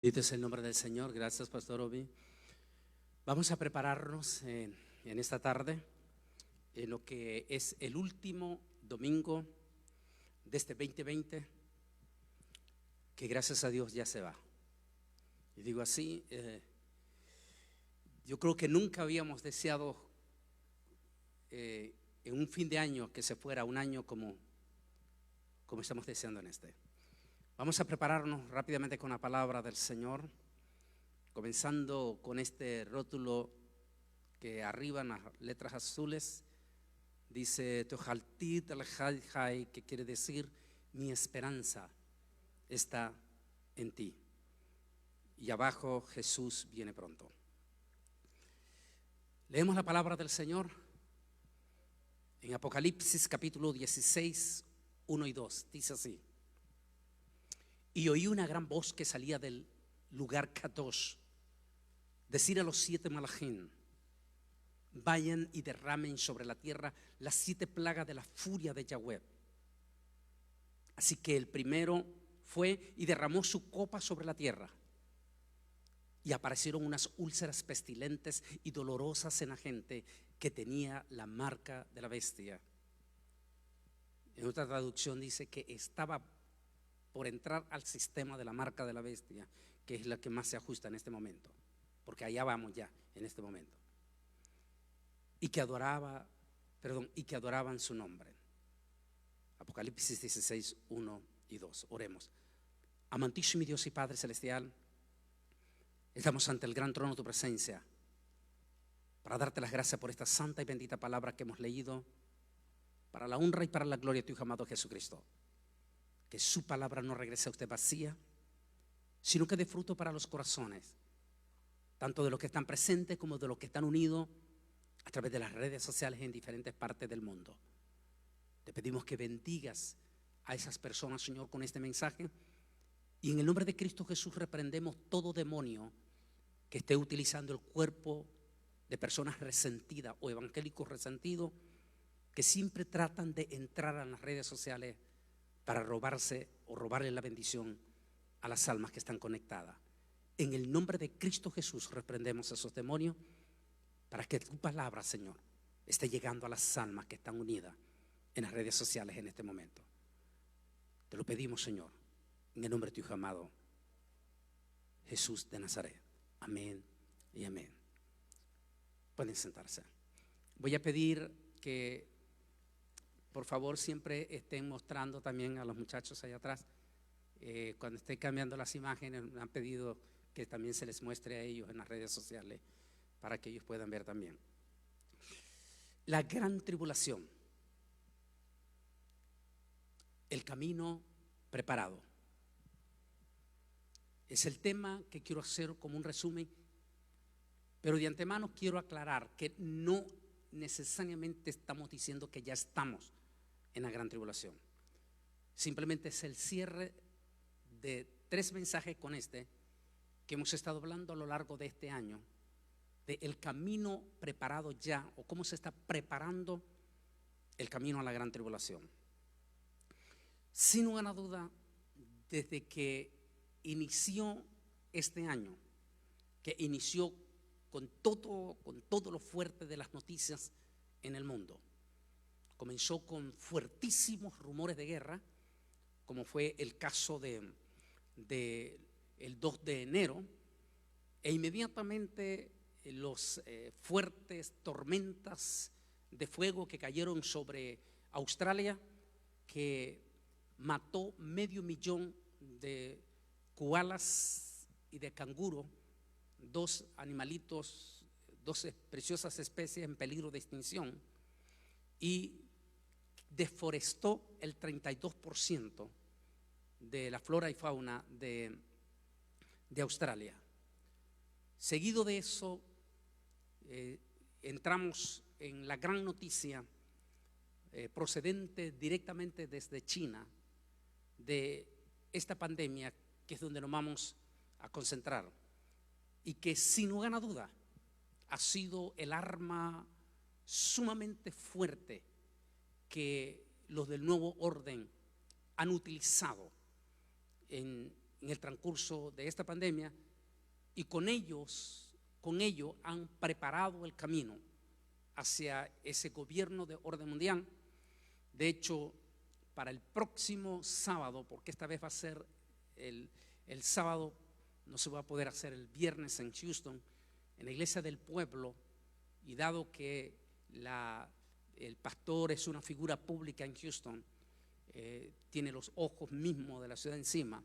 Bendito es el nombre del Señor. Gracias, Pastor Obi. Vamos a prepararnos en esta tarde en lo que es el último domingo de este 2020, que gracias a Dios ya se va. Y digo así, yo creo que nunca habíamos deseado en un fin de año que se fuera un año como estamos deseando en este. Vamos a prepararnos rápidamente con la palabra del Señor, comenzando con este rótulo que arriba en las letras azules dice Teojaltit el Jai, que quiere decir mi esperanza está en ti. Y abajo Jesús viene pronto. Leemos la palabra del Señor en Apocalipsis capítulo 16, 1 y 2. Dice así: y oí una gran voz que salía del lugar Kadosh decir a los 7 malachim: vayan y derramen sobre la tierra las 7 plagas de la furia de Yahweh. Así que el primero fue y derramó su copa sobre la tierra, y aparecieron unas úlceras pestilentes y dolorosas en la gente que tenía la marca de la bestia. En otra traducción dice que estaba por entrar al sistema de la marca de la bestia, que es la que más se ajusta en este momento, porque allá vamos ya en este momento. Y que adoraban su nombre. Apocalipsis 16, 1 y 2. Oremos. Amantísimo Dios y Padre celestial, estamos ante el gran trono de tu presencia para darte las gracias por esta santa y bendita palabra que hemos leído, para la honra y para la gloria de tu Hijo amado Jesucristo. Que su palabra no regrese a usted vacía, sino que dé fruto para los corazones, tanto de los que están presentes como de los que están unidos a través de las redes sociales en diferentes partes del mundo. Te pedimos que bendigas a esas personas, Señor, con este mensaje, y en el nombre de Cristo Jesús reprendemos todo demonio que esté utilizando el cuerpo de personas resentidas o evangélicos resentidos que siempre tratan de entrar a las redes sociales para robarse o robarle la bendición a las almas que están conectadas. En el nombre de Cristo Jesús reprendemos esos demonios para que tu palabra, Señor, esté llegando a las almas que están unidas en las redes sociales en este momento. Te lo pedimos, Señor, en el nombre de tu Hijo amado Jesús de Nazaret. Amén y amén. Pueden sentarse. Voy a pedir que por favor siempre estén mostrando también a los muchachos allá atrás, cuando estén cambiando las imágenes, me han pedido que también se les muestre a ellos en las redes sociales para que ellos puedan ver también. La gran tribulación, el camino preparado, es el tema que quiero hacer como un resumen, pero de antemano quiero aclarar que no necesariamente estamos diciendo que ya estamos en la gran tribulación. Simplemente es el cierre de 3 mensajes con este que hemos estado hablando a lo largo de este año, de el camino preparado ya, o cómo se está preparando el camino a la gran tribulación. Sin una duda, desde que inició este año, que inició con todo lo fuerte de las noticias en el mundo, comenzó con fuertísimos rumores de guerra, como fue el caso de el 2 de enero, e inmediatamente los fuertes tormentas de fuego que cayeron sobre Australia, que mató 500,000 de koalas y de canguro, 2 animalitos, 2 preciosas especies en peligro de extinción, y deforestó el 32% de la flora y fauna de Australia. Seguido de eso, entramos en la gran noticia procedente directamente desde China de esta pandemia, que es donde nos vamos a concentrar, y que sin lugar a duda ha sido el arma sumamente fuerte que los del nuevo orden han utilizado en en el transcurso de esta pandemia, y con ello han preparado el camino hacia ese gobierno de orden mundial. De hecho, para el próximo sábado, porque esta vez va a ser el sábado, no se va a poder hacer el viernes en Houston, en la iglesia del pueblo, y dado que el pastor es una figura pública en Houston, tiene los ojos mismos de la ciudad encima,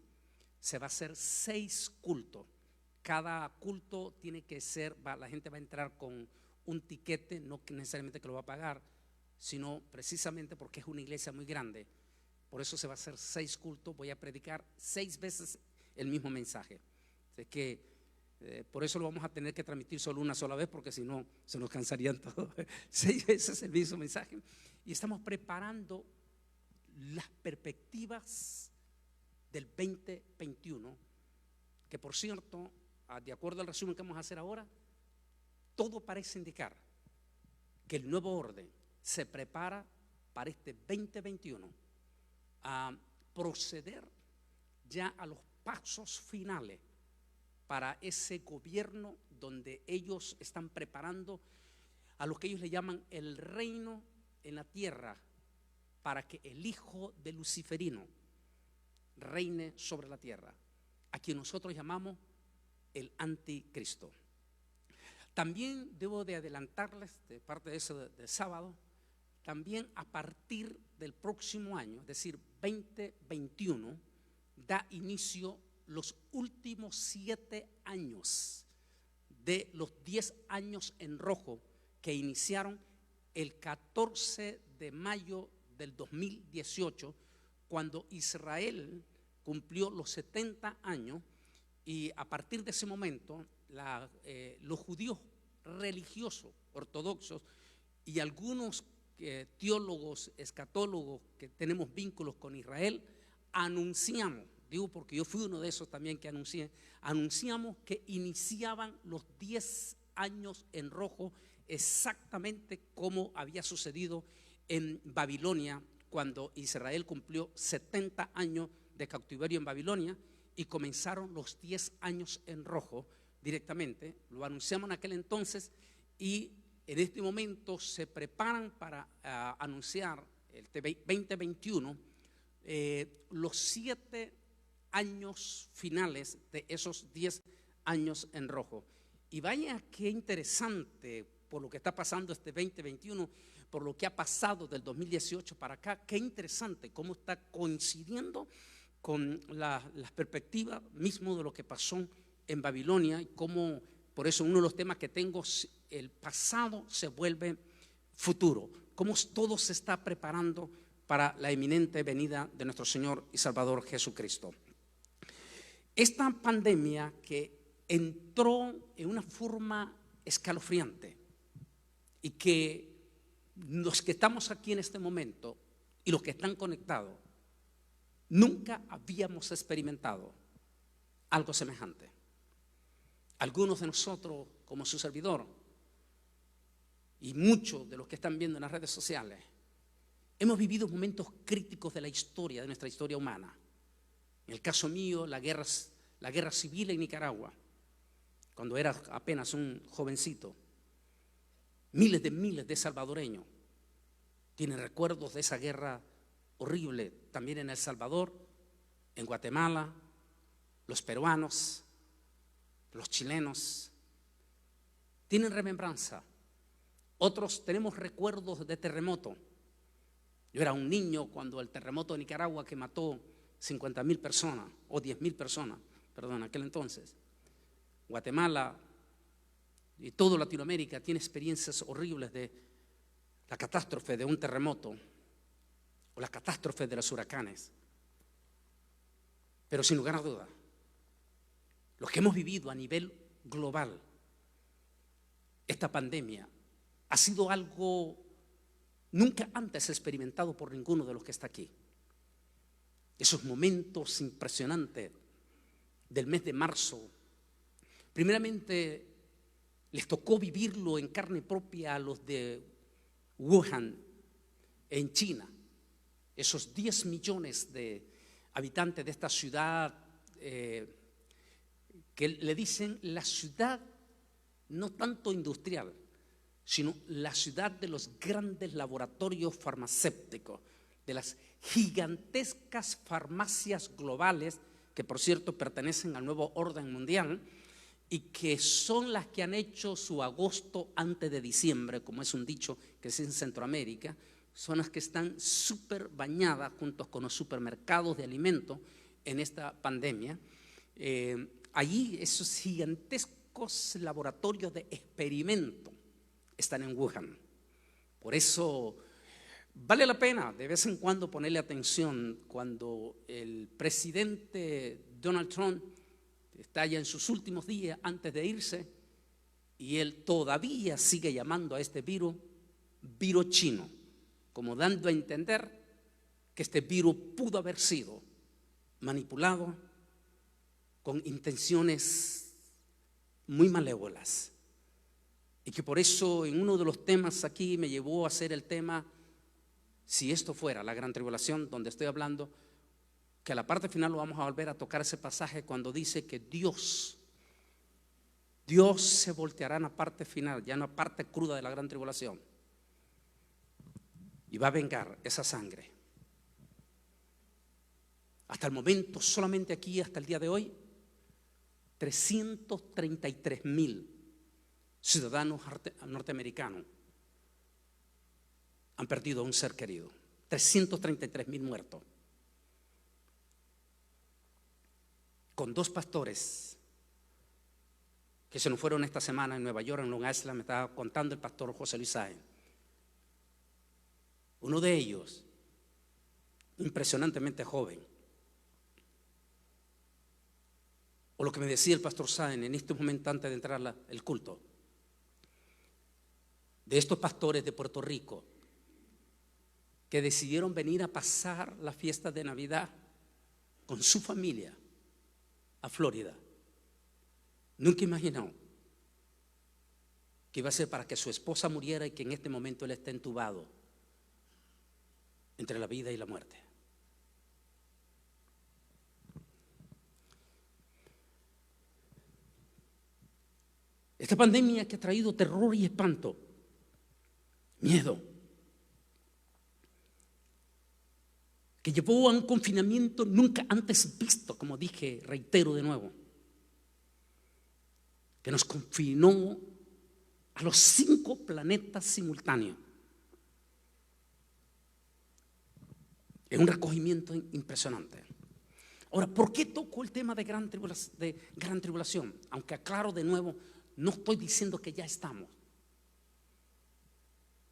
se va a hacer 6 cultos. Cada culto tiene que ser, la gente va a entrar con un tiquete, no necesariamente que lo va a pagar, sino precisamente porque es una iglesia muy grande. Por eso se va a hacer 6 cultos. Voy a predicar 6 veces el mismo mensaje. Es que por eso lo vamos a tener que transmitir solo una sola vez, porque si no se nos cansarían todos. 6 veces el mismo mensaje. Y estamos preparando las perspectivas del 2021, que por cierto, de acuerdo al resumen que vamos a hacer ahora, todo parece indicar que el nuevo orden se prepara para este 2021 a proceder ya a los pasos finales para ese gobierno donde ellos están preparando a lo que ellos le llaman el reino en la tierra, para que el hijo de Luciferino reine sobre la tierra, a quien nosotros llamamos el anticristo. También debo de adelantarles, de parte de eso de sábado, también a partir del próximo año, es decir, 2021, da inicio los últimos 7 años de los 10 años en rojo que iniciaron el 14 de mayo del 2018, cuando Israel cumplió los 70 años, y a partir de ese momento los judíos religiosos ortodoxos y algunos teólogos, escatólogos que tenemos vínculos con Israel, anunciamos, digo porque yo fui uno de esos también que anunciamos que iniciaban los 10 años en rojo, exactamente como había sucedido en Babilonia, cuando Israel cumplió 70 años de cautiverio en Babilonia y comenzaron los 10 años en rojo directamente. Lo anunciamos en aquel entonces, y en este momento se preparan para anunciar el 2021 los 7 años finales de esos 10 años en rojo. Y vaya qué interesante por lo que está pasando este 2021, por lo que ha pasado del 2018 para acá, qué interesante cómo está coincidiendo con las perspectivas mismo de lo que pasó en Babilonia, y cómo, por eso uno de los temas que tengo, el pasado se vuelve futuro, cómo todo se está preparando para la inminente venida de nuestro Señor y Salvador Jesucristo. Esta pandemia que entró en una forma escalofriante, y que los que estamos aquí en este momento y los que están conectados nunca habíamos experimentado algo semejante. Algunos de nosotros, como su servidor, y muchos de los que están viendo en las redes sociales, hemos vivido momentos críticos de la historia, de nuestra historia humana. En el caso mío, la guerra civil en Nicaragua, cuando era apenas un jovencito. Miles de salvadoreños tienen recuerdos de esa guerra horrible, también en El Salvador, en Guatemala, los peruanos, los chilenos tienen remembranza. Otros tenemos recuerdos de terremoto. Yo era un niño cuando el terremoto de Nicaragua, que mató 50,000 personas o 10,000 personas, perdón, en aquel entonces. Guatemala y toda Latinoamérica tiene experiencias horribles de la catástrofe de un terremoto o la catástrofe de los huracanes. Pero sin lugar a duda, lo que hemos vivido a nivel global, esta pandemia, ha sido algo nunca antes experimentado por ninguno de los que está aquí. Esos momentos impresionantes del mes de marzo, primeramente les tocó vivirlo en carne propia a los de Wuhan, en China. Esos 10 millones de habitantes de esta ciudad que le dicen la ciudad no tanto industrial, sino la ciudad de los grandes laboratorios farmacéuticos, de las gigantescas farmacias globales, que por cierto pertenecen al nuevo orden mundial y que son las que han hecho su agosto antes de diciembre, como es un dicho que es en Centroamérica. Son las que están súper bañadas junto con los supermercados de alimentos en esta pandemia. Allí esos gigantescos laboratorios de experimento están en Wuhan. Por eso vale la pena de vez en cuando ponerle atención cuando el presidente Donald Trump está ya en sus últimos días antes de irse y él todavía sigue llamando a este virus chino, como dando a entender que este virus pudo haber sido manipulado con intenciones muy malévolas. Y que por eso en uno de los temas aquí me llevó a hacer el tema, si esto fuera la gran tribulación, donde estoy hablando, que a la parte final lo vamos a volver a tocar ese pasaje cuando dice que Dios se volteará en la parte final, ya en la parte cruda de la gran tribulación, y va a vengar esa sangre. Hasta el momento, solamente aquí, hasta el día de hoy, 333,000 ciudadanos norteamericanos han perdido a un ser querido. 333,000 muertos. Con 2 pastores que se nos fueron esta semana en Nueva York, en Long Island, me estaba contando el pastor José Luis Sáenz. Uno de ellos, impresionantemente joven. O lo que me decía el pastor Sáenz en este momento antes de entrar el culto, de estos pastores de Puerto Rico que decidieron venir a pasar la fiesta de Navidad con su familia a Florida. Nunca imaginó que iba a ser para que su esposa muriera y que en este momento él esté entubado entre la vida y la muerte. Esta pandemia que ha traído terror y espanto, miedo, que llevó a un confinamiento nunca antes visto, como dije, reitero de nuevo, que nos confinó a los 5 planetas simultáneos. Es un recogimiento impresionante. Ahora, ¿por qué toco el tema de gran tribulación? Aunque aclaro de nuevo, no estoy diciendo que ya estamos.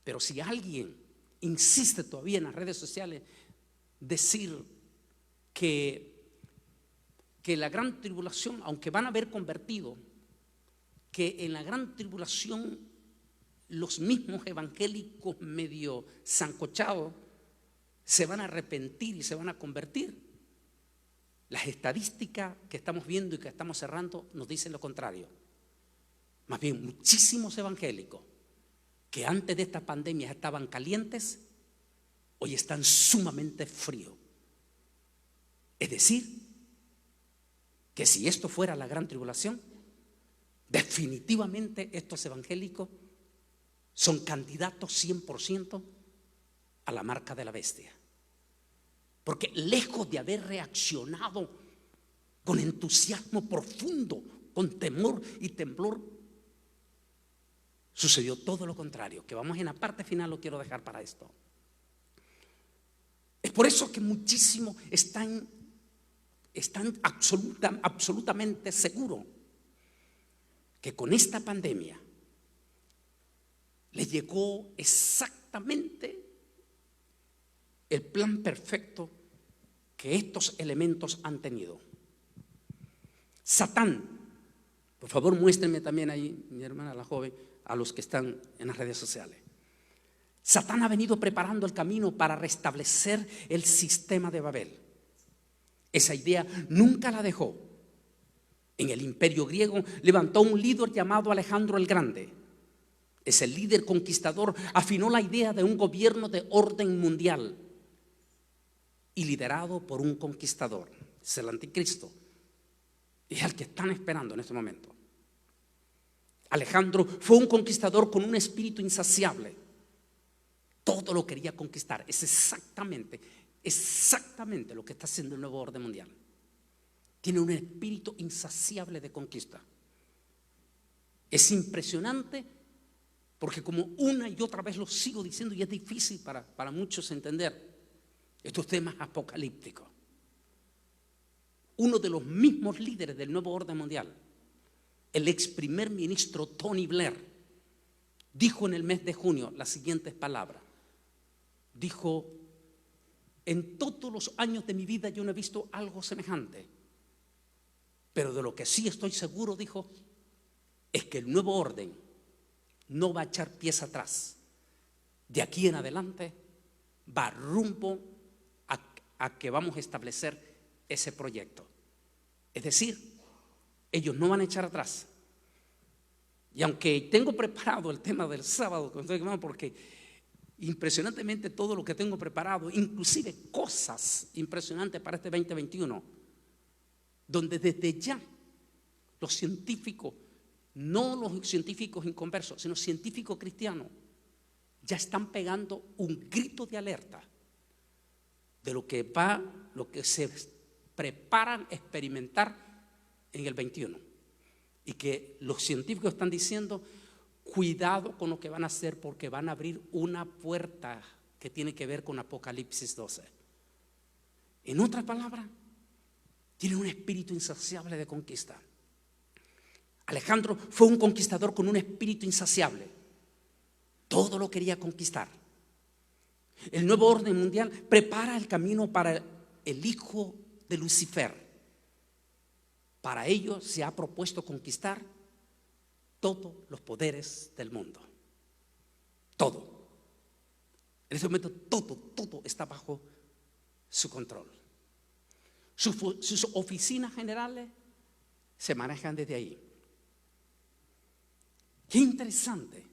Pero si alguien insiste todavía en las redes sociales decir que la gran tribulación, aunque van a haber convertido, que en la gran tribulación los mismos evangélicos medio sancochados se van a arrepentir y se van a convertir, las estadísticas que estamos viendo y que estamos cerrando nos dicen lo contrario. Más bien, muchísimos evangélicos que antes de esta pandemia estaban calientes, hoy están sumamente fríos. Es decir, que si esto fuera la gran tribulación, definitivamente estos evangélicos son candidatos 100% a la marca de la bestia. Porque lejos de haber reaccionado con entusiasmo profundo, con temor y temblor, sucedió todo lo contrario, que vamos en la parte final, lo quiero dejar para esto. Es por eso que muchísimos están absolutamente seguros que con esta pandemia les llegó exactamente el plan perfecto que estos elementos han tenido. Satán, por favor muéstrenme también ahí, mi hermana la joven, a los que están en las redes sociales. Satán ha venido preparando el camino para restablecer el sistema de Babel. Esa idea nunca la dejó. En el Imperio griego levantó un líder llamado Alejandro el Grande. Ese líder conquistador afinó la idea de un gobierno de orden mundial y liderado por un conquistador, es el anticristo, Es al que están esperando en este momento. Alejandro fue un conquistador con un espíritu insaciable. Todo lo quería conquistar. Es exactamente lo que está haciendo el nuevo orden mundial. Tiene un espíritu insaciable de conquista. Es impresionante porque, como una y otra vez lo sigo diciendo, y es difícil para muchos entender estos temas apocalípticos. Uno de los mismos líderes del nuevo orden mundial, el ex primer ministro Tony Blair, dijo en el mes de junio las siguientes palabras. Dijo: en todos los años de mi vida yo no he visto algo semejante, pero de lo que sí estoy seguro, dijo, es que el nuevo orden no va a echar pies atrás. De aquí en adelante va rumbo a que vamos a establecer ese proyecto. Es decir, ellos no van a echar atrás. Y aunque tengo preparado el tema del sábado, porque impresionantemente todo lo que tengo preparado, inclusive cosas impresionantes para este 2021, donde desde ya los científicos, no los científicos inconversos, sino científicos cristianos, ya están pegando un grito de alerta de lo que se preparan a experimentar en el 21. Y que los científicos están diciendo: cuidado con lo que van a hacer, porque van a abrir una puerta que tiene que ver con Apocalipsis 12. En otras palabras, tiene un espíritu insaciable de conquista. Alejandro fue un conquistador con un espíritu insaciable. Todo lo quería conquistar. El nuevo orden mundial prepara el camino para el hijo de Lucifer. Para ello se ha propuesto conquistar todos los poderes del mundo. Todo. En este momento todo está bajo su control. Sus oficinas generales se manejan desde ahí. Qué interesante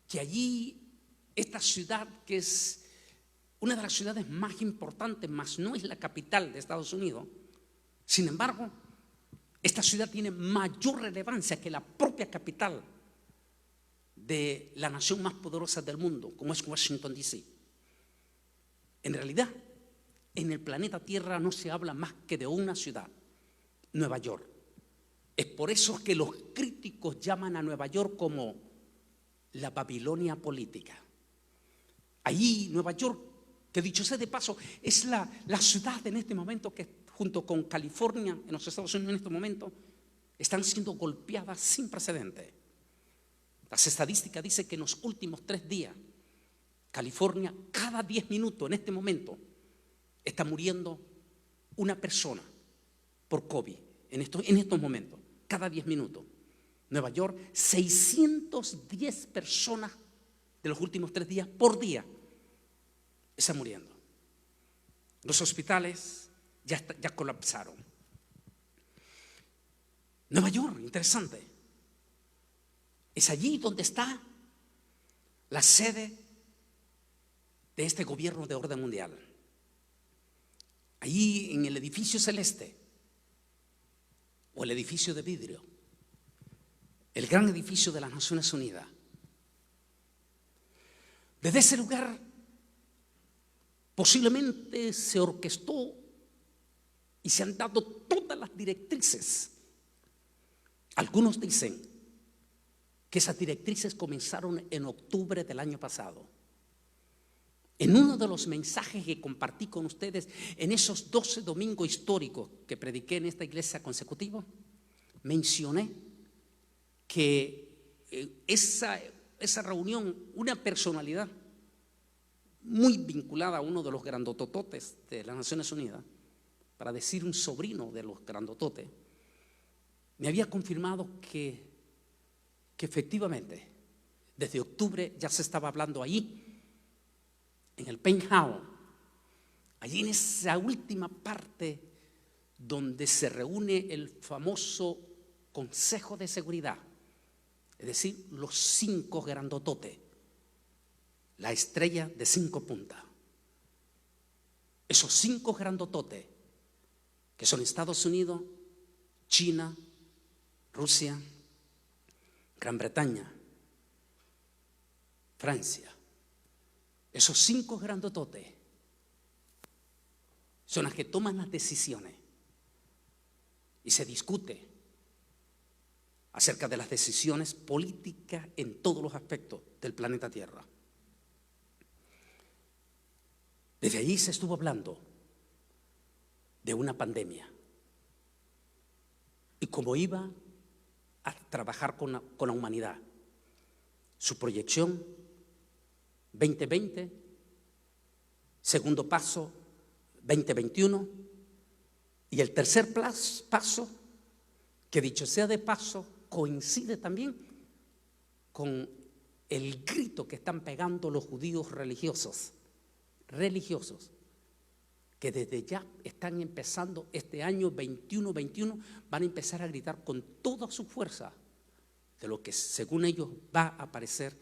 que allí, esta ciudad, que es una de las ciudades más importantes, mas no es la capital de Estados Unidos, sin embargo, esta ciudad tiene mayor relevancia que la propia capital de la nación más poderosa del mundo, como es Washington, D.C. En realidad, en el planeta Tierra no se habla más que de una ciudad, Nueva York. Es por eso que los críticos llaman a Nueva York como la Babilonia política. Allí, Nueva York, que dicho sea de paso, es la ciudad en este momento que, junto con California en los Estados Unidos en este momento, están siendo golpeadas sin precedentes. Las estadísticas dicen que en los últimos 3 días, California, cada 10 minutos en este momento, está muriendo una persona por COVID. En estos momentos, cada 10 minutos. Nueva York, 610 personas de los últimos 3 días por día están muriendo. Los hospitales ya colapsaron. Nueva York, interesante. Es allí donde está la sede de este gobierno de orden mundial. Allí en el edificio celeste, o el edificio de vidrio, el gran edificio de las Naciones Unidas. Desde ese lugar posiblemente se orquestó y se han dado todas las directrices. Algunos dicen que esas directrices comenzaron en octubre del año pasado. En uno de los mensajes que compartí con ustedes en esos 12 domingos históricos que prediqué en esta iglesia consecutiva, mencioné que esa reunión, una personalidad muy vinculada a uno de los grandotototes de las Naciones Unidas, para decir un sobrino de los grandototes, me había confirmado que efectivamente desde octubre ya se estaba hablando allí, en el penthouse, allí en esa última parte donde se reúne el famoso Consejo de Seguridad, es decir, los 5 grandototes, la estrella de 5 puntas. Esos 5 grandototes, que son Estados Unidos, China, Rusia, Gran Bretaña, Francia. Esos 5 grandototes son las que toman las decisiones y se discute acerca de las decisiones políticas en todos los aspectos del planeta Tierra. Desde allí se estuvo hablando de una pandemia y cómo iba a trabajar con la humanidad. Su proyección 2020, segundo paso 2021 y el tercer paso, que dicho sea de paso, coincide también con el grito que están pegando los judíos religiosos, que desde ya están empezando este año 21, van a empezar a gritar con toda su fuerza de lo que según ellos va a aparecer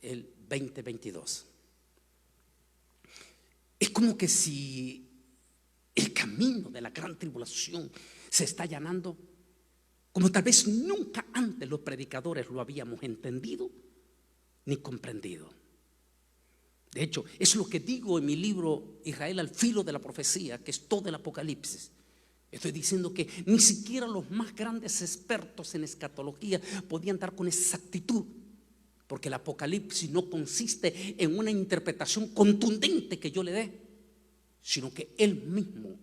el 2022. Es como que si el camino de la gran tribulación se está allanando, como tal vez nunca antes los predicadores lo habíamos entendido ni comprendido. De hecho, es lo que digo en mi libro Israel al filo de la profecía, que es todo el Apocalipsis. Estoy diciendo que ni siquiera los más grandes expertos en escatología podían dar con exactitud, porque el Apocalipsis no consiste en una interpretación contundente que yo le dé, sino que Él mismo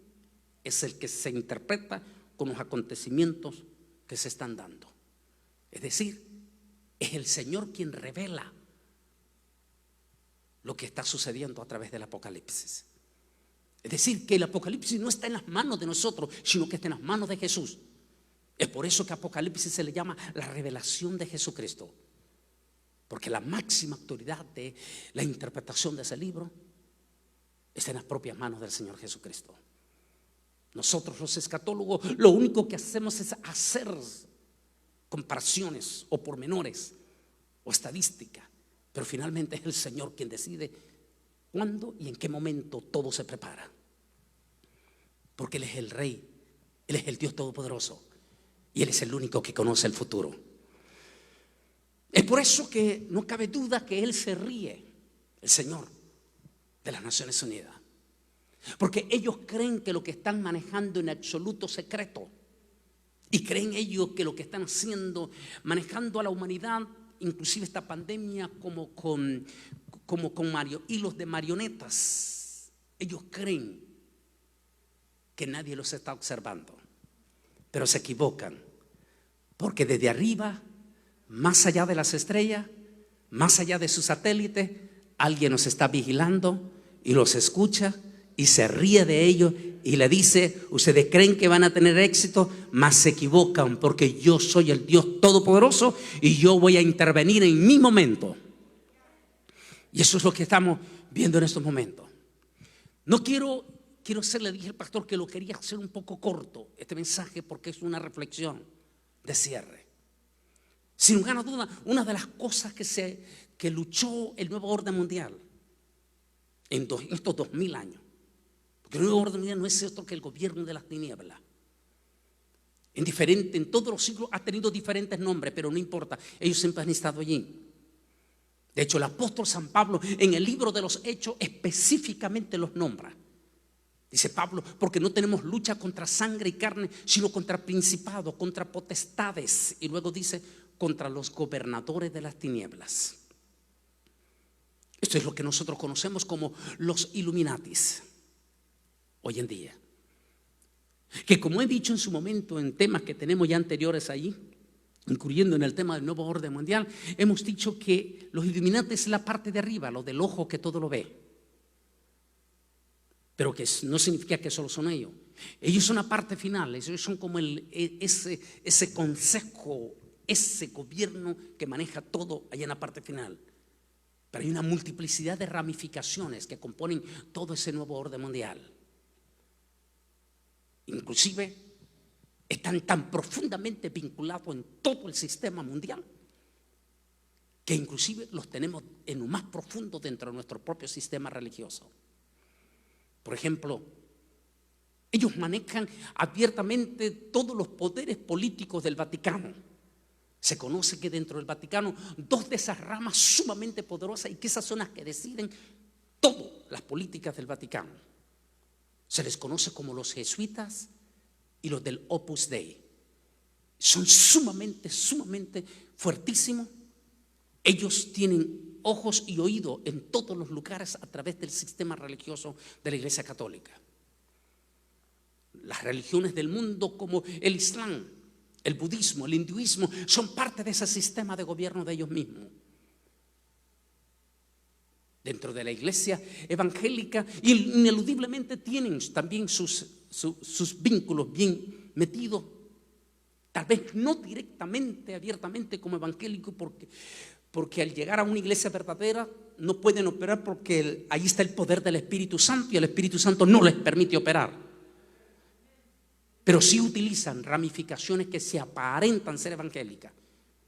es el que se interpreta con los acontecimientos que se están dando. Es decir, es el Señor quien revela lo que está sucediendo a través del Apocalipsis. Es decir, que el Apocalipsis no está en las manos de nosotros, sino que está en las manos de Jesús. Es por eso que Apocalipsis se le llama la revelación de Jesucristo, porque la máxima autoridad de la interpretación de ese libro está en las propias manos del Señor Jesucristo. Nosotros los escatólogos lo único que hacemos es hacer comparaciones o pormenores o estadística, pero finalmente es el Señor quien decide cuándo y en qué momento todo se prepara, porque Él es el Rey, Él es el Dios Todopoderoso y Él es el único que conoce el futuro. Es por eso que no cabe duda que Él se ríe, el Señor de las Naciones Unidas, porque ellos creen que lo que están manejando en absoluto secreto, y creen ellos que lo que están haciendo, manejando a la humanidad, inclusive esta pandemia, como con hilos de marionetas. Ellos creen que nadie los está observando, pero se equivocan, porque desde arriba, más allá de las estrellas, más allá de sus satélites, alguien nos está vigilando y los escucha y se ríe de ellos y le dice: ustedes creen que van a tener éxito, mas se equivocan, porque yo soy el Dios Todopoderoso y yo voy a intervenir en mi momento. Y eso es lo que estamos viendo en estos momentos. No quiero hacerle, dije al pastor que lo quería hacer un poco corto este mensaje, porque es una reflexión de cierre. Sin lugar a duda, una de las cosas que luchó el nuevo orden mundial en estos 2000 años, porque el nuevo orden mundial no es otro que el gobierno de las tinieblas. En todos los siglos ha tenido diferentes nombres, pero no importa, ellos siempre han estado allí. De hecho, el apóstol San Pablo en el libro de los Hechos específicamente los nombra. Dice Pablo: porque no tenemos lucha contra sangre y carne, sino contra principados, contra potestades. Y luego dice: contra los gobernadores de las tinieblas. Esto es lo que nosotros conocemos como los Illuminatis hoy en día. Que, como he dicho en su momento en temas que tenemos ya anteriores allí, incluyendo en el tema del nuevo orden mundial, hemos dicho que los Illuminati es la parte de arriba, lo del ojo que todo lo ve, pero que no significa que solo son ellos. Ellos son la parte final, ellos son como ese consejo, ese gobierno que maneja todo allá en la parte final. Pero hay una multiplicidad de ramificaciones que componen todo ese nuevo orden mundial. Inclusive están tan profundamente vinculados en todo el sistema mundial que inclusive los tenemos en lo más profundo dentro de nuestro propio sistema religioso. Por ejemplo, Ellos manejan abiertamente todos los poderes políticos del Vaticano. Se conoce que dentro del Vaticano, dos de esas ramas sumamente poderosas, y que esas son las que deciden todas las políticas del Vaticano. Se les conoce como los jesuitas y los del Opus Dei. Son sumamente fuertísimos. Ellos tienen ojos y oídos en todos los lugares a través del sistema religioso de la Iglesia Católica. Las religiones del mundo, como el Islam, el budismo, el hinduismo, son parte de ese sistema de gobierno de ellos mismos. Dentro de la iglesia evangélica, ineludiblemente tienen también sus vínculos bien metidos, tal vez no directamente, abiertamente como evangélicos, porque al llegar a una iglesia verdadera no pueden operar, porque ahí está el poder del Espíritu Santo y el Espíritu Santo no les permite operar. Pero sí utilizan ramificaciones que se aparentan ser evangélicas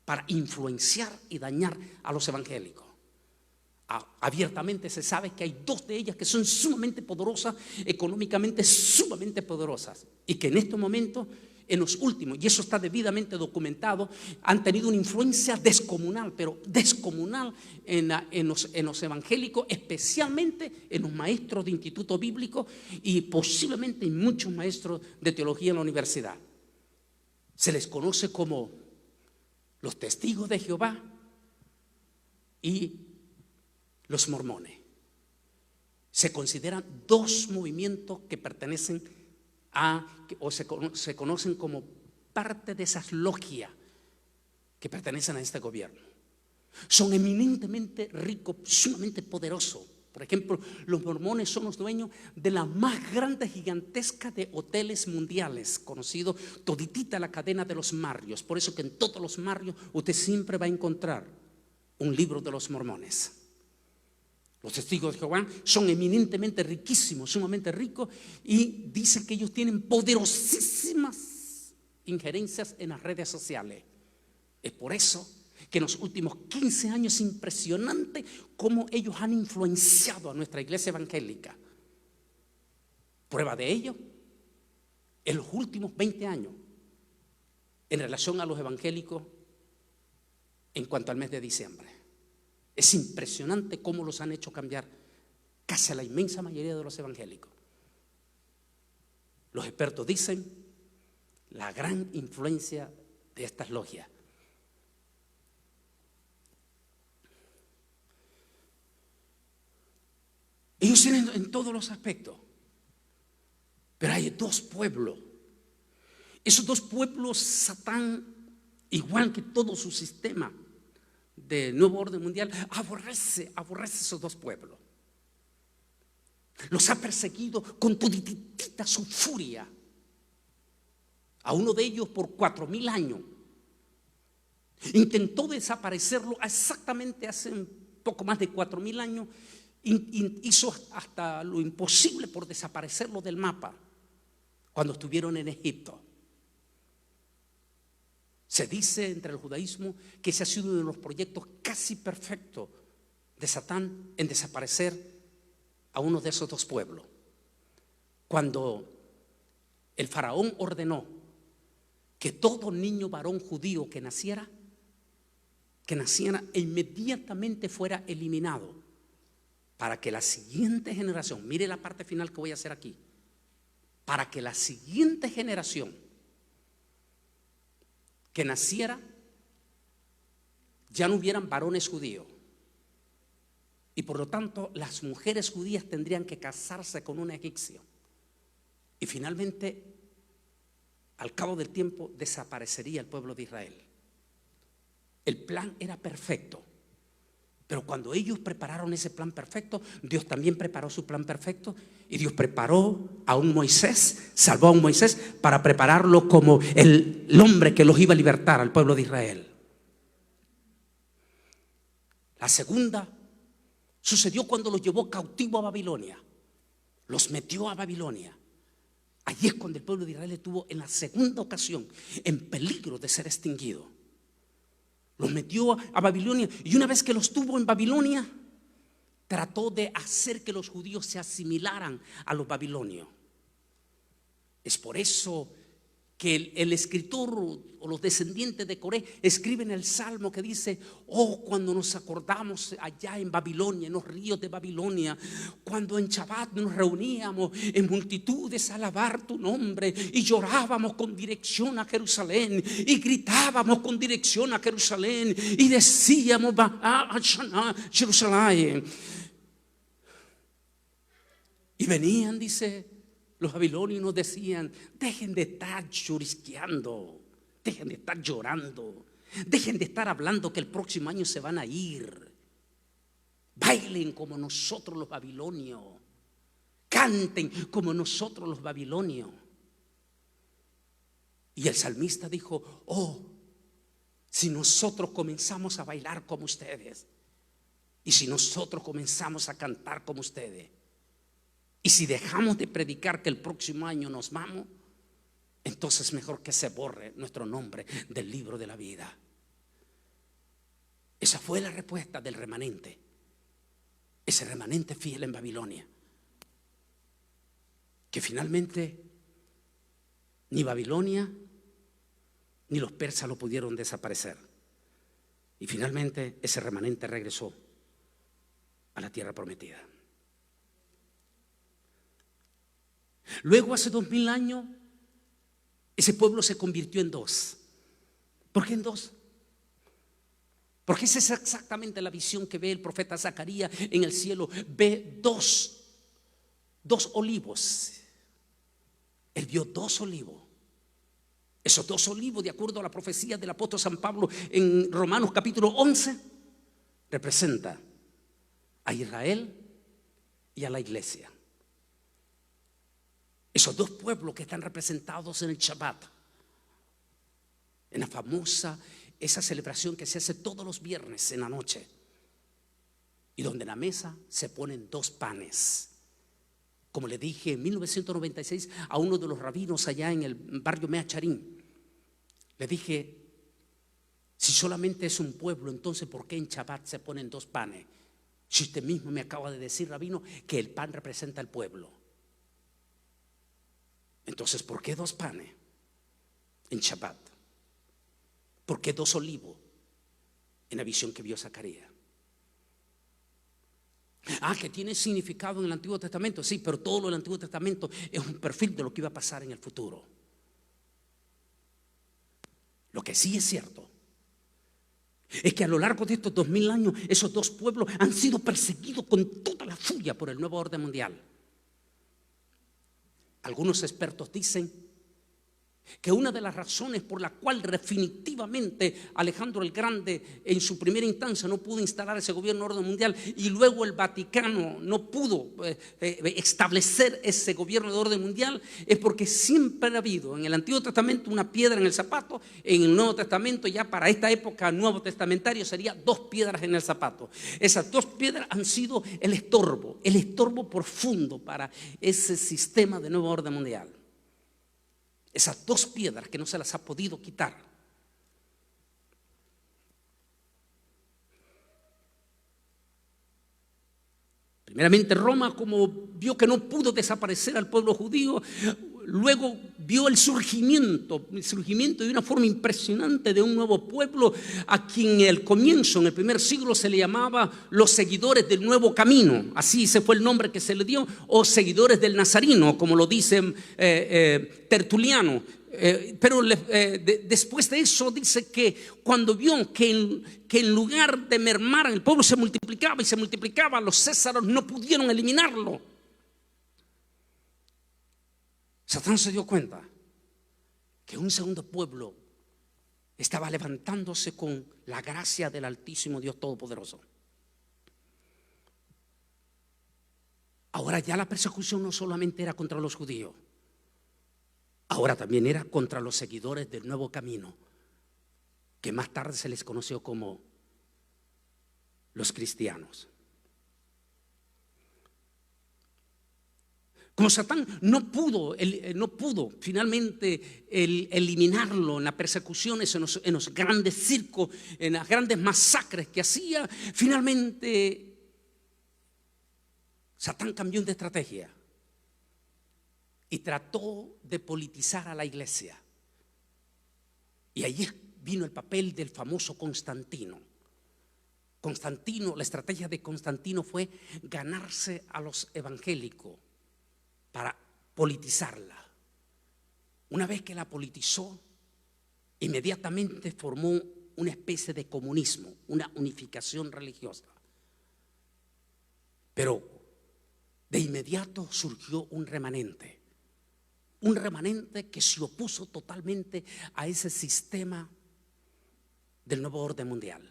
para influenciar y dañar a los evangélicos. Abiertamente se sabe que hay dos de ellas que son sumamente poderosas, económicamente sumamente poderosas, y que en estos momentos, en los últimos, y eso está debidamente documentado, han tenido una influencia descomunal, pero descomunal en los evangélicos, especialmente en los maestros de instituto bíblico y posiblemente en muchos maestros de teología en la universidad. Se les conoce como los testigos de Jehová y los mormones. Se consideran dos movimientos que pertenecen o se conocen como parte de esas logias que pertenecen a este gobierno. Son eminentemente ricos, sumamente poderosos. Por ejemplo, los mormones son los dueños de la más grande, gigantesca de hoteles mundiales, conocido toditita la cadena de los Marriott. Por eso que en todos los Marriott usted siempre va a encontrar un libro de los mormones. Los testigos de Jehová son eminentemente riquísimos, sumamente ricos, y dicen que ellos tienen poderosísimas injerencias en las redes sociales. Es por eso que en los últimos 15 años es impresionante cómo ellos han influenciado a nuestra iglesia evangélica. Prueba de ello, en los últimos 20 años, en relación a los evangélicos, en cuanto al mes de diciembre. Es impresionante cómo los han hecho cambiar casi a la inmensa mayoría de los evangélicos. Los expertos dicen la gran influencia de estas logias. Ellos tienen en todos los aspectos, pero hay dos pueblos. Esos dos pueblos, Satán, igual que todo su sistema de nuevo orden mundial, aborrece esos dos pueblos. Los ha perseguido con toditita su furia. A uno de ellos por 4,000 años. Intentó desaparecerlo exactamente hace un poco más de 4,000 años. Hizo hasta lo imposible por desaparecerlo del mapa cuando estuvieron en Egipto. Se dice entre el judaísmo que ese ha sido uno de los proyectos casi perfectos de Satán en desaparecer a uno de esos dos pueblos. Cuando el faraón ordenó que todo niño varón judío que naciera e inmediatamente fuera eliminado, para que la siguiente generación, mire la parte final que voy a hacer aquí, para que la siguiente generación que naciera ya no hubieran varones judíos, y por lo tanto las mujeres judías tendrían que casarse con un egipcio, y finalmente al cabo del tiempo desaparecería el pueblo de Israel. El plan era perfecto, pero cuando ellos prepararon ese plan perfecto, Dios también preparó su plan perfecto, y Dios preparó a un Moisés, salvó a un Moisés para prepararlo como el hombre que los iba a libertar al pueblo de Israel. La segunda sucedió cuando los llevó cautivo a Babilonia, los metió a Babilonia. Allí es cuando el pueblo de Israel estuvo en la segunda ocasión en peligro de ser extinguido. Los metió a Babilonia, y una vez que los tuvo en Babilonia, trató de hacer que los judíos se asimilaran a los babilonios. Es por eso que el escritor o los descendientes de Coré escriben el salmo que dice: oh, cuando nos acordamos allá en Babilonia, en los ríos de Babilonia, cuando en Shabbat nos reuníamos en multitudes a alabar tu nombre y llorábamos con dirección a Jerusalén y gritábamos con dirección a Jerusalén y decíamos: Jerusalén. Y venían, dice, los babilonios, nos decían: dejen de estar llorisqueando, dejen de estar llorando, dejen de estar hablando que el próximo año se van a ir. Bailen como nosotros los babilonios, canten como nosotros los babilonios. Y el salmista dijo: oh, si nosotros comenzamos a bailar como ustedes, y si nosotros comenzamos a cantar como ustedes, y si dejamos de predicar que el próximo año nos vamos, entonces mejor que se borre nuestro nombre del libro de la vida. Esa fue la respuesta del remanente, ese remanente fiel en Babilonia, que finalmente ni Babilonia ni los persas lo pudieron desaparecer. Y finalmente ese remanente regresó a la tierra prometida. Luego, hace 2000 años, ese pueblo se convirtió en dos. ¿Por qué en dos? Porque esa es exactamente la visión que ve el profeta Zacarías en el cielo. Ve dos olivos. Él vio dos olivos. Esos dos olivos, de acuerdo a la profecía del apóstol San Pablo en Romanos capítulo 11, representa a Israel y a la iglesia. Esos dos pueblos que están representados en el Shabbat, en la famosa, esa celebración que se hace todos los viernes en la noche, y donde en la mesa se ponen dos panes. Como le dije en 1996 a uno de los rabinos allá en el barrio Mea Charín, le dije: si solamente es un pueblo, entonces ¿por qué en Shabbat se ponen dos panes? Si usted mismo me acaba de decir, rabino, que el pan representa al pueblo. Entonces, ¿por qué dos panes en Shabbat? ¿Por qué dos olivos en la visión que vio Zacarías? Que tiene significado en el Antiguo Testamento, sí, pero todo lo del Antiguo Testamento es un perfil de lo que iba a pasar en el futuro. Lo que sí es cierto es que a lo largo de estos 2000 años, esos dos pueblos han sido perseguidos con toda la furia por el nuevo orden mundial. Algunos expertos dicen que una de las razones por la cual definitivamente Alejandro el Grande en su primera instancia no pudo instalar ese gobierno de orden mundial y luego el Vaticano no pudo establecer ese gobierno de orden mundial es porque siempre ha habido en el Antiguo Testamento una piedra en el zapato. En el Nuevo Testamento, ya para esta época nuevo testamentario, sería dos piedras en el zapato. Esas dos piedras han sido el estorbo profundo para ese sistema de nuevo orden mundial. Esas dos piedras que no se las ha podido quitar. Primeramente Roma, como vio que no pudo desaparecer al pueblo judío, luego vio el surgimiento de una forma impresionante de un nuevo pueblo a quien en el comienzo, en el primer siglo, se le llamaba los seguidores del nuevo camino. Así ese fue el nombre que se le dio, o seguidores del Nazarino, como lo dice Tertuliano. Pero después de eso dice que cuando vio que en lugar de mermar el pueblo se multiplicaba, los césares no pudieron eliminarlo. Satán se dio cuenta que un segundo pueblo estaba levantándose con la gracia del Altísimo Dios Todopoderoso. Ahora ya la persecución no solamente era contra los judíos, ahora también era contra los seguidores del nuevo camino, que más tarde se les conoció como los cristianos. Como Satán no pudo finalmente eliminarlo en las persecuciones, en los grandes circos, en las grandes masacres que hacía, finalmente Satán cambió de estrategia y trató de politizar a la iglesia. Y ahí vino el papel del famoso Constantino. Constantino, la estrategia de Constantino fue ganarse a los evangélicos para politizarla. Una vez que la politizó, inmediatamente formó una especie de comunismo, una unificación religiosa. Pero de inmediato surgió un remanente que se opuso totalmente a ese sistema del nuevo orden mundial.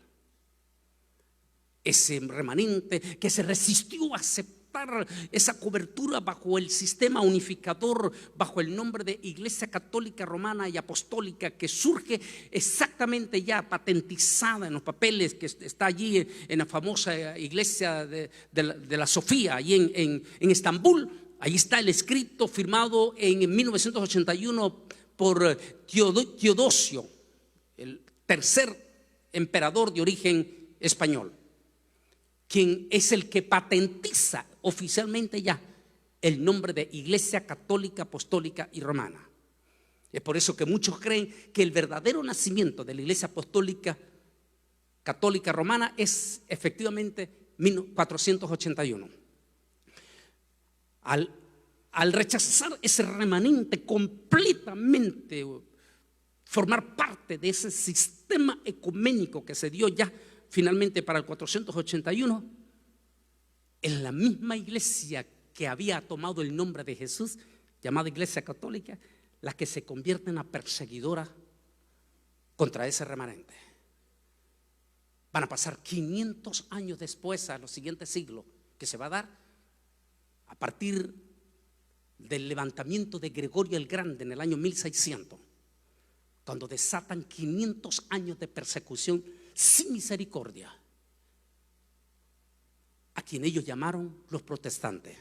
Ese remanente que se resistió a aceptar esa cobertura bajo el sistema unificador, bajo el nombre de Iglesia Católica Romana y Apostólica, que surge exactamente ya patentizada en los papeles que está allí en la famosa iglesia de la Sofía, allí en Estambul. Ahí está el escrito firmado en 1981 por Teodosio, el tercer emperador de origen español, quien es el que patentiza oficialmente ya el nombre de Iglesia Católica, Apostólica y Romana. Es por eso que muchos creen que el verdadero nacimiento de la Iglesia Apostólica, Católica, Romana es efectivamente 1481. Al rechazar ese remanente completamente, formar parte de ese sistema ecuménico que se dio ya finalmente para el 481, en la misma iglesia que había tomado el nombre de Jesús, llamada Iglesia Católica, la que se convierte en la perseguidora contra ese remanente. Van a pasar 500 años después, a los siguientes siglos, que se va a dar a partir del levantamiento de Gregorio el Grande en el año 1600, cuando desatan 500 años de persecución sin misericordia a quien ellos llamaron los protestantes.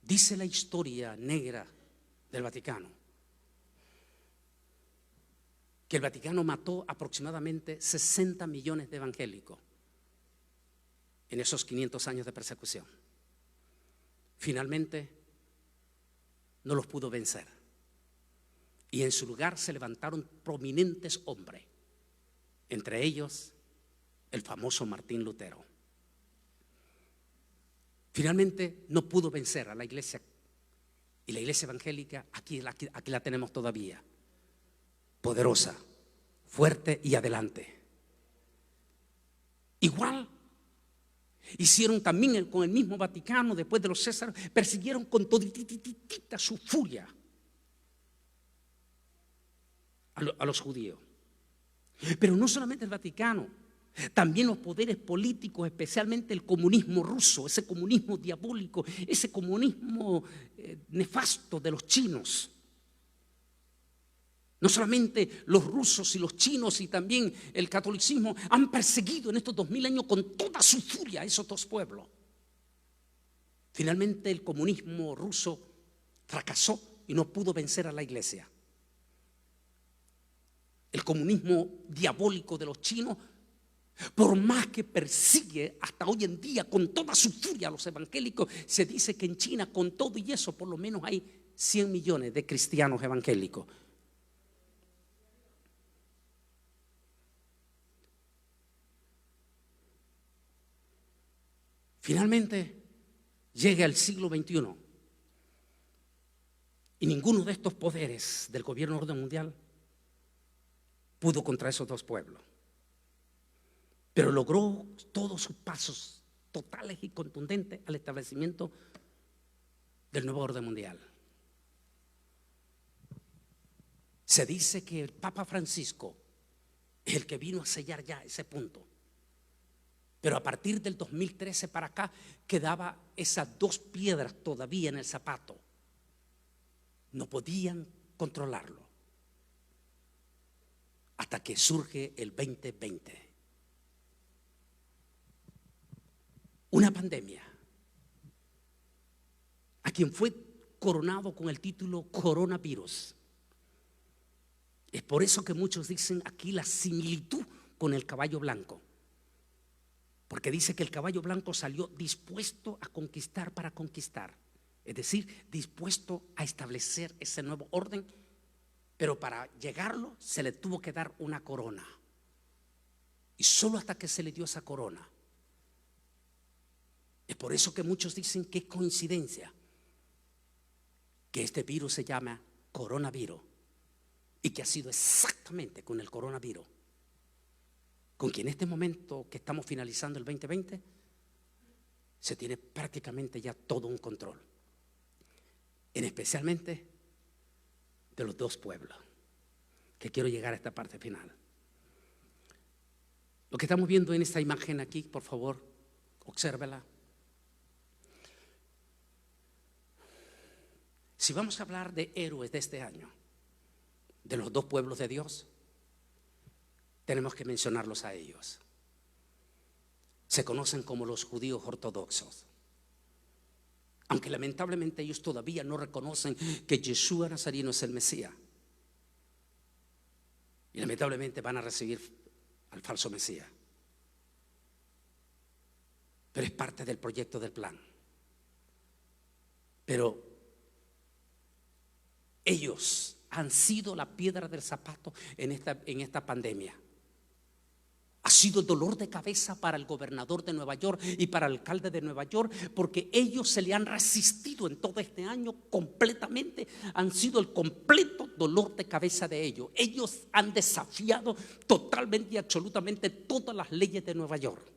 Dice la historia negra del Vaticano que el Vaticano mató aproximadamente 60 millones de evangélicos en esos 500 años de persecución. Finalmente no los pudo vencer, y en su lugar se levantaron prominentes hombres, entre ellos el famoso Martín Lutero. Finalmente no pudo vencer a la iglesia, y la iglesia evangélica aquí la tenemos todavía, poderosa, fuerte y adelante. Igual hicieron también con el mismo Vaticano después de los Césares, persiguieron con todititita su furia a los judíos. Pero no solamente el Vaticano, también los poderes políticos, especialmente el comunismo ruso, ese comunismo diabólico, ese comunismo nefasto de los chinos. No solamente los rusos y los chinos y también el catolicismo han perseguido en estos 2000 años con toda su furia a esos dos pueblos. Finalmente el comunismo ruso fracasó y no pudo vencer a la iglesia. El comunismo diabólico de los chinos, por más que persigue hasta hoy en día con toda su furia a los evangélicos, se dice que en China, con todo y eso, por lo menos hay 100 millones de cristianos evangélicos. Finalmente llega el siglo XXI y ninguno de estos poderes del gobierno orden mundial pudo contra esos dos pueblos, pero logró todos sus pasos totales y contundentes al establecimiento del nuevo orden mundial. Se dice que el Papa Francisco es el que vino a sellar ya ese punto. Pero a partir del 2013 para acá quedaba esas dos piedras todavía en el zapato. No podían controlarlo hasta que surge el 2020. Una pandemia a quien fue coronado con el título coronavirus. Es por eso que muchos dicen aquí la similitud con el caballo blanco. Porque dice que el caballo blanco salió dispuesto a conquistar para conquistar. Es decir, dispuesto a establecer ese nuevo orden, pero para llegarlo se le tuvo que dar una corona. Y solo hasta que se le dio esa corona. Es por eso que muchos dicen que es coincidencia que este virus se llama coronavirus y que ha sido exactamente con el coronavirus con que en este momento que estamos finalizando el 2020 se tiene prácticamente ya todo un control, en especialmente de los dos pueblos, que quiero llegar a esta parte final. Lo que estamos viendo en esta imagen aquí, por favor, obsérvela. Si vamos a hablar de héroes de este año, de los dos pueblos de Dios, tenemos que mencionarlos a ellos. Se conocen como los judíos ortodoxos, aunque lamentablemente ellos todavía no reconocen que Yeshua Nazareno es el Mesías, y lamentablemente van a recibir al falso Mesías, pero es parte del proyecto del plan. Pero ellos han sido la piedra del zapato en esta pandemia. Ha sido el dolor de cabeza para el gobernador de Nueva York y para el alcalde de Nueva York, porque ellos se le han resistido en todo este año completamente. Han sido el completo dolor de cabeza de ellos. Ellos han desafiado totalmente y absolutamente todas las leyes de Nueva York.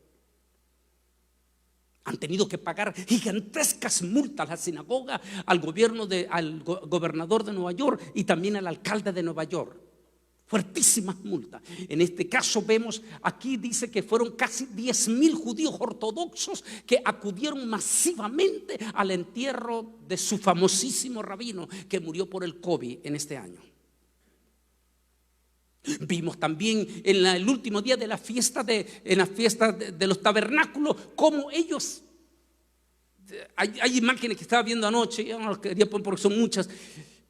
Han tenido que pagar gigantescas multas a la sinagoga, al gobernador de Nueva York y también al alcalde de Nueva York. Fuertísimas multas. En este caso vemos, aquí dice que fueron casi 10,000 judíos ortodoxos que acudieron masivamente al entierro de su famosísimo rabino que murió por el COVID en este año. Vimos también en el último día de la fiesta de los tabernáculos cómo ellos, hay imágenes que estaba viendo anoche, yo no las quería poner porque son muchas.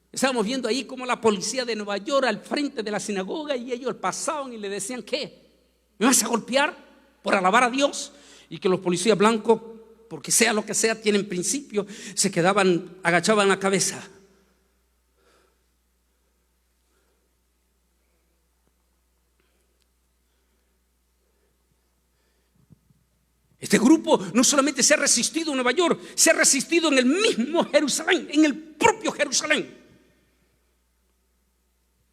Estábamos viendo ahí como la policía de Nueva York al frente de la sinagoga, y ellos pasaban y le decían: ¿qué? ¿Me vas a golpear por alabar a Dios? Y que los policías blancos, porque sea lo que sea, tienen principio, se quedaban, agachaban la cabeza. Este grupo no solamente se ha resistido en Nueva York, se ha resistido en el mismo Jerusalén, en el propio Jerusalén.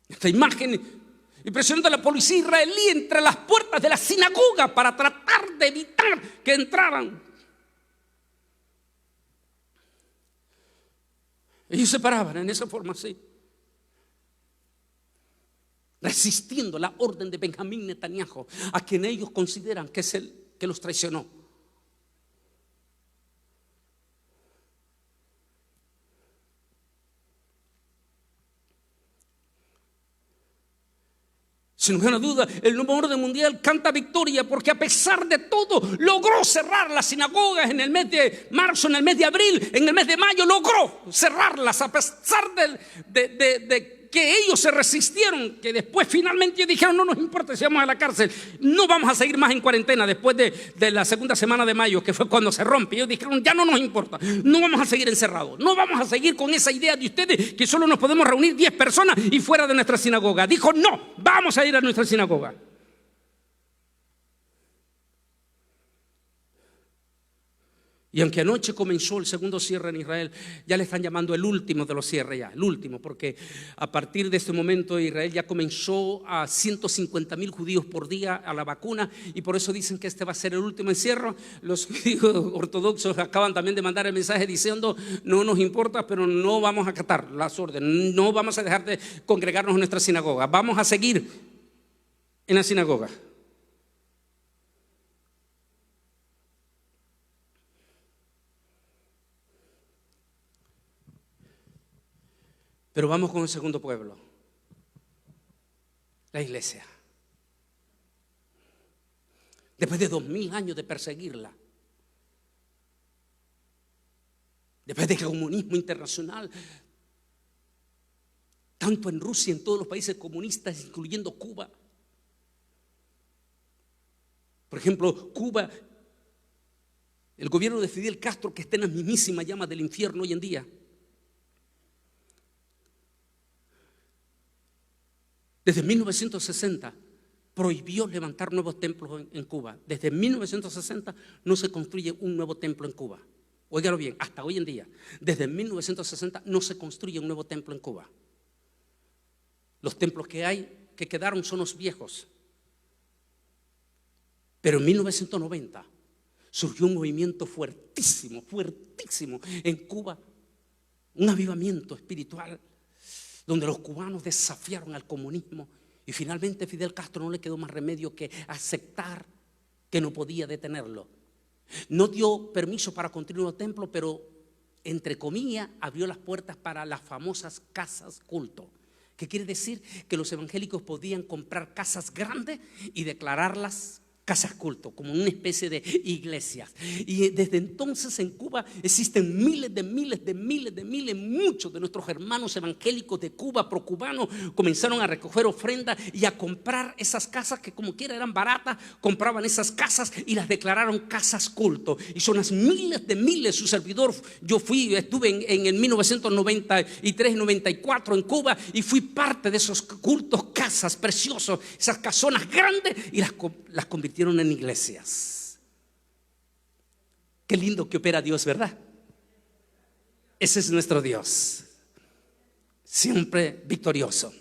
Esta imagen impresionante de la policía israelí entre las puertas de la sinagoga para tratar de evitar que entraran. Ellos se paraban en esa forma así, resistiendo la orden de Benjamín Netanyahu, a quien ellos consideran que es el que los traicionó. Sin ninguna duda, el nuevo orden mundial canta victoria, porque a pesar de todo logró cerrar las sinagogas en el mes de marzo, en el mes de abril, en el mes de mayo, logró cerrarlas a pesar de que ellos se resistieron, que después finalmente dijeron: no nos importa si vamos a la cárcel, no vamos a seguir más en cuarentena después de la segunda semana de mayo, que fue cuando se rompe. Ellos dijeron: ya no nos importa, no vamos a seguir encerrados, no vamos a seguir con esa idea de ustedes que solo nos podemos reunir 10 personas y fuera de nuestra sinagoga. Dijo: no, vamos a ir a nuestra sinagoga. Y aunque anoche comenzó el segundo cierre en Israel, ya le están llamando el último de los cierres, ya, el último, porque a partir de este momento Israel ya comenzó a 150,000 judíos por día a la vacuna, y por eso dicen que este va a ser el último encierro. Los judíos ortodoxos acaban también de mandar el mensaje diciendo: no nos importa, pero no vamos a acatar las órdenes, no vamos a dejar de congregarnos en nuestra sinagoga, vamos a seguir en la sinagoga. Pero vamos con el segundo pueblo, la iglesia. Después de 2,000 años de perseguirla, después del comunismo internacional, tanto en Rusia y en todos los países comunistas, incluyendo Cuba. Por ejemplo, Cuba El gobierno de Fidel Castro, que está en las mismísimas llamas del infierno hoy en día, desde 1960 prohibió levantar nuevos templos en Cuba. Desde 1960 no se construye un nuevo templo en Cuba. Óigalo bien, hasta hoy en día, desde 1960 no se construye un nuevo templo en Cuba. Los templos que hay, que quedaron, son los viejos. Pero en 1990 surgió un movimiento fuertísimo, fuertísimo en Cuba, un avivamiento espiritual, donde los cubanos desafiaron al comunismo y finalmente Fidel Castro no le quedó más remedio que aceptar que no podía detenerlo. No dio permiso para construir un templo, pero entre comillas abrió las puertas para las famosas casas culto. ¿Qué quiere decir? Que los evangélicos podían comprar casas grandes y declararlas casas culto, como una especie de iglesias. Y desde entonces en Cuba existen miles, muchos de nuestros hermanos evangélicos de Cuba, procubanos, comenzaron a recoger ofrendas y a comprar esas casas que como quiera eran baratas, compraban esas casas y las declararon casas culto. Y son las miles, su servidor, estuve en el 1993 y 94 en Cuba y fui parte de esos cultos, casas preciosas, esas casonas grandes, y las convirtieron en iglesias. Qué lindo que opera Dios, ¿verdad? Ese es nuestro Dios, siempre victorioso.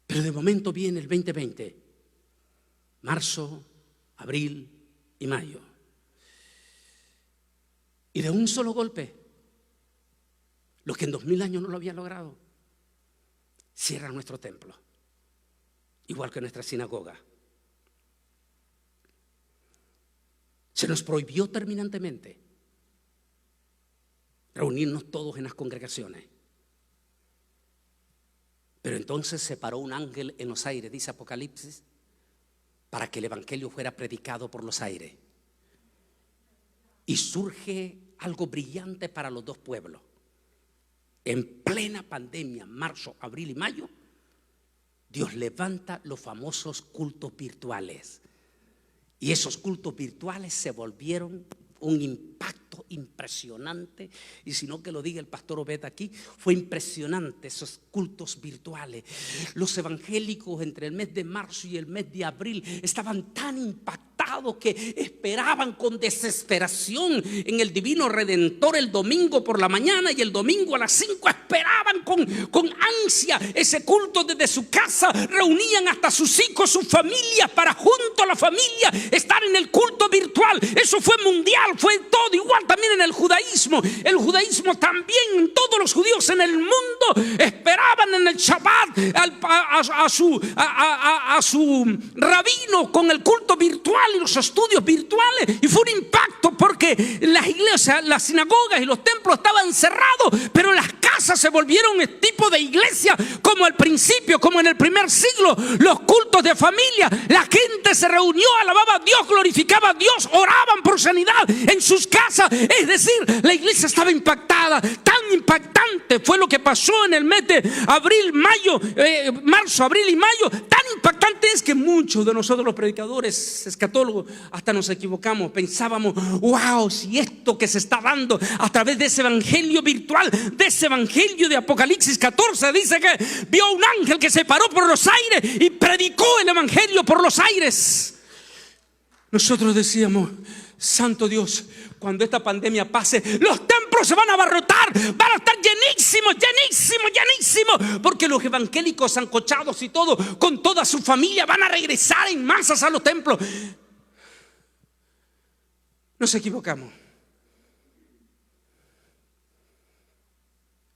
Pero de momento viene el 2020, marzo, abril y mayo, y de un solo golpe, lo que en 2000 años no lo había logrado, cierra nuestro templo, igual que nuestra sinagoga. Se nos prohibió terminantemente reunirnos todos en las congregaciones. Pero entonces se paró un ángel en los aires, dice Apocalipsis, para que el evangelio fuera predicado por los aires. Y surge algo brillante para los dos pueblos. En plena pandemia, marzo, abril y mayo, Dios levanta los famosos cultos virtuales. Y esos cultos virtuales se volvieron un impacto impresionante. Y si no, que lo diga el pastor Obed aquí, fue impresionante esos cultos virtuales. Los evangélicos entre el mes de marzo y el mes de abril estaban tan impactados que esperaban con desesperación en el Divino Redentor el domingo por la mañana, y el domingo a las 5 esperaban con ansia ese culto desde su casa. Reunían hasta sus hijos, sus familias, para junto a la familia estar en el culto virtual. Eso fue mundial, fue todo. Igual también en el judaísmo. El judaísmo también, todos los judíos en el mundo esperaban en el Shabbat a su rabino con el culto virtual y los estudios virtuales. Y fue un impacto porque las iglesias, las sinagogas y los templos estaban cerrados, pero las casas se volvieron el tipo de iglesia como al principio, como en el primer siglo. Los cultos de familia, la gente se reunió, alababa a Dios, glorificaba a Dios, oraban por sanidad en sus casas. Es decir, la iglesia estaba impactada. Tan impactante fue lo que pasó en el mes de marzo, abril y mayo. Tan impactante es que muchos de nosotros los predicadores escatólogos hasta nos equivocamos. Pensábamos, wow, si esto que se está dando a través de ese evangelio virtual, de ese evangelio de Apocalipsis 14, dice que vio un ángel que se paró por los aires y predicó el evangelio por los aires. Nosotros decíamos, santo Dios, cuando esta pandemia pase, los templos se van a abarrotar, van a estar llenísimos, porque los evangélicos sancochados y todo, con toda su familia, van a regresar en masas a los templos. Nos equivocamos,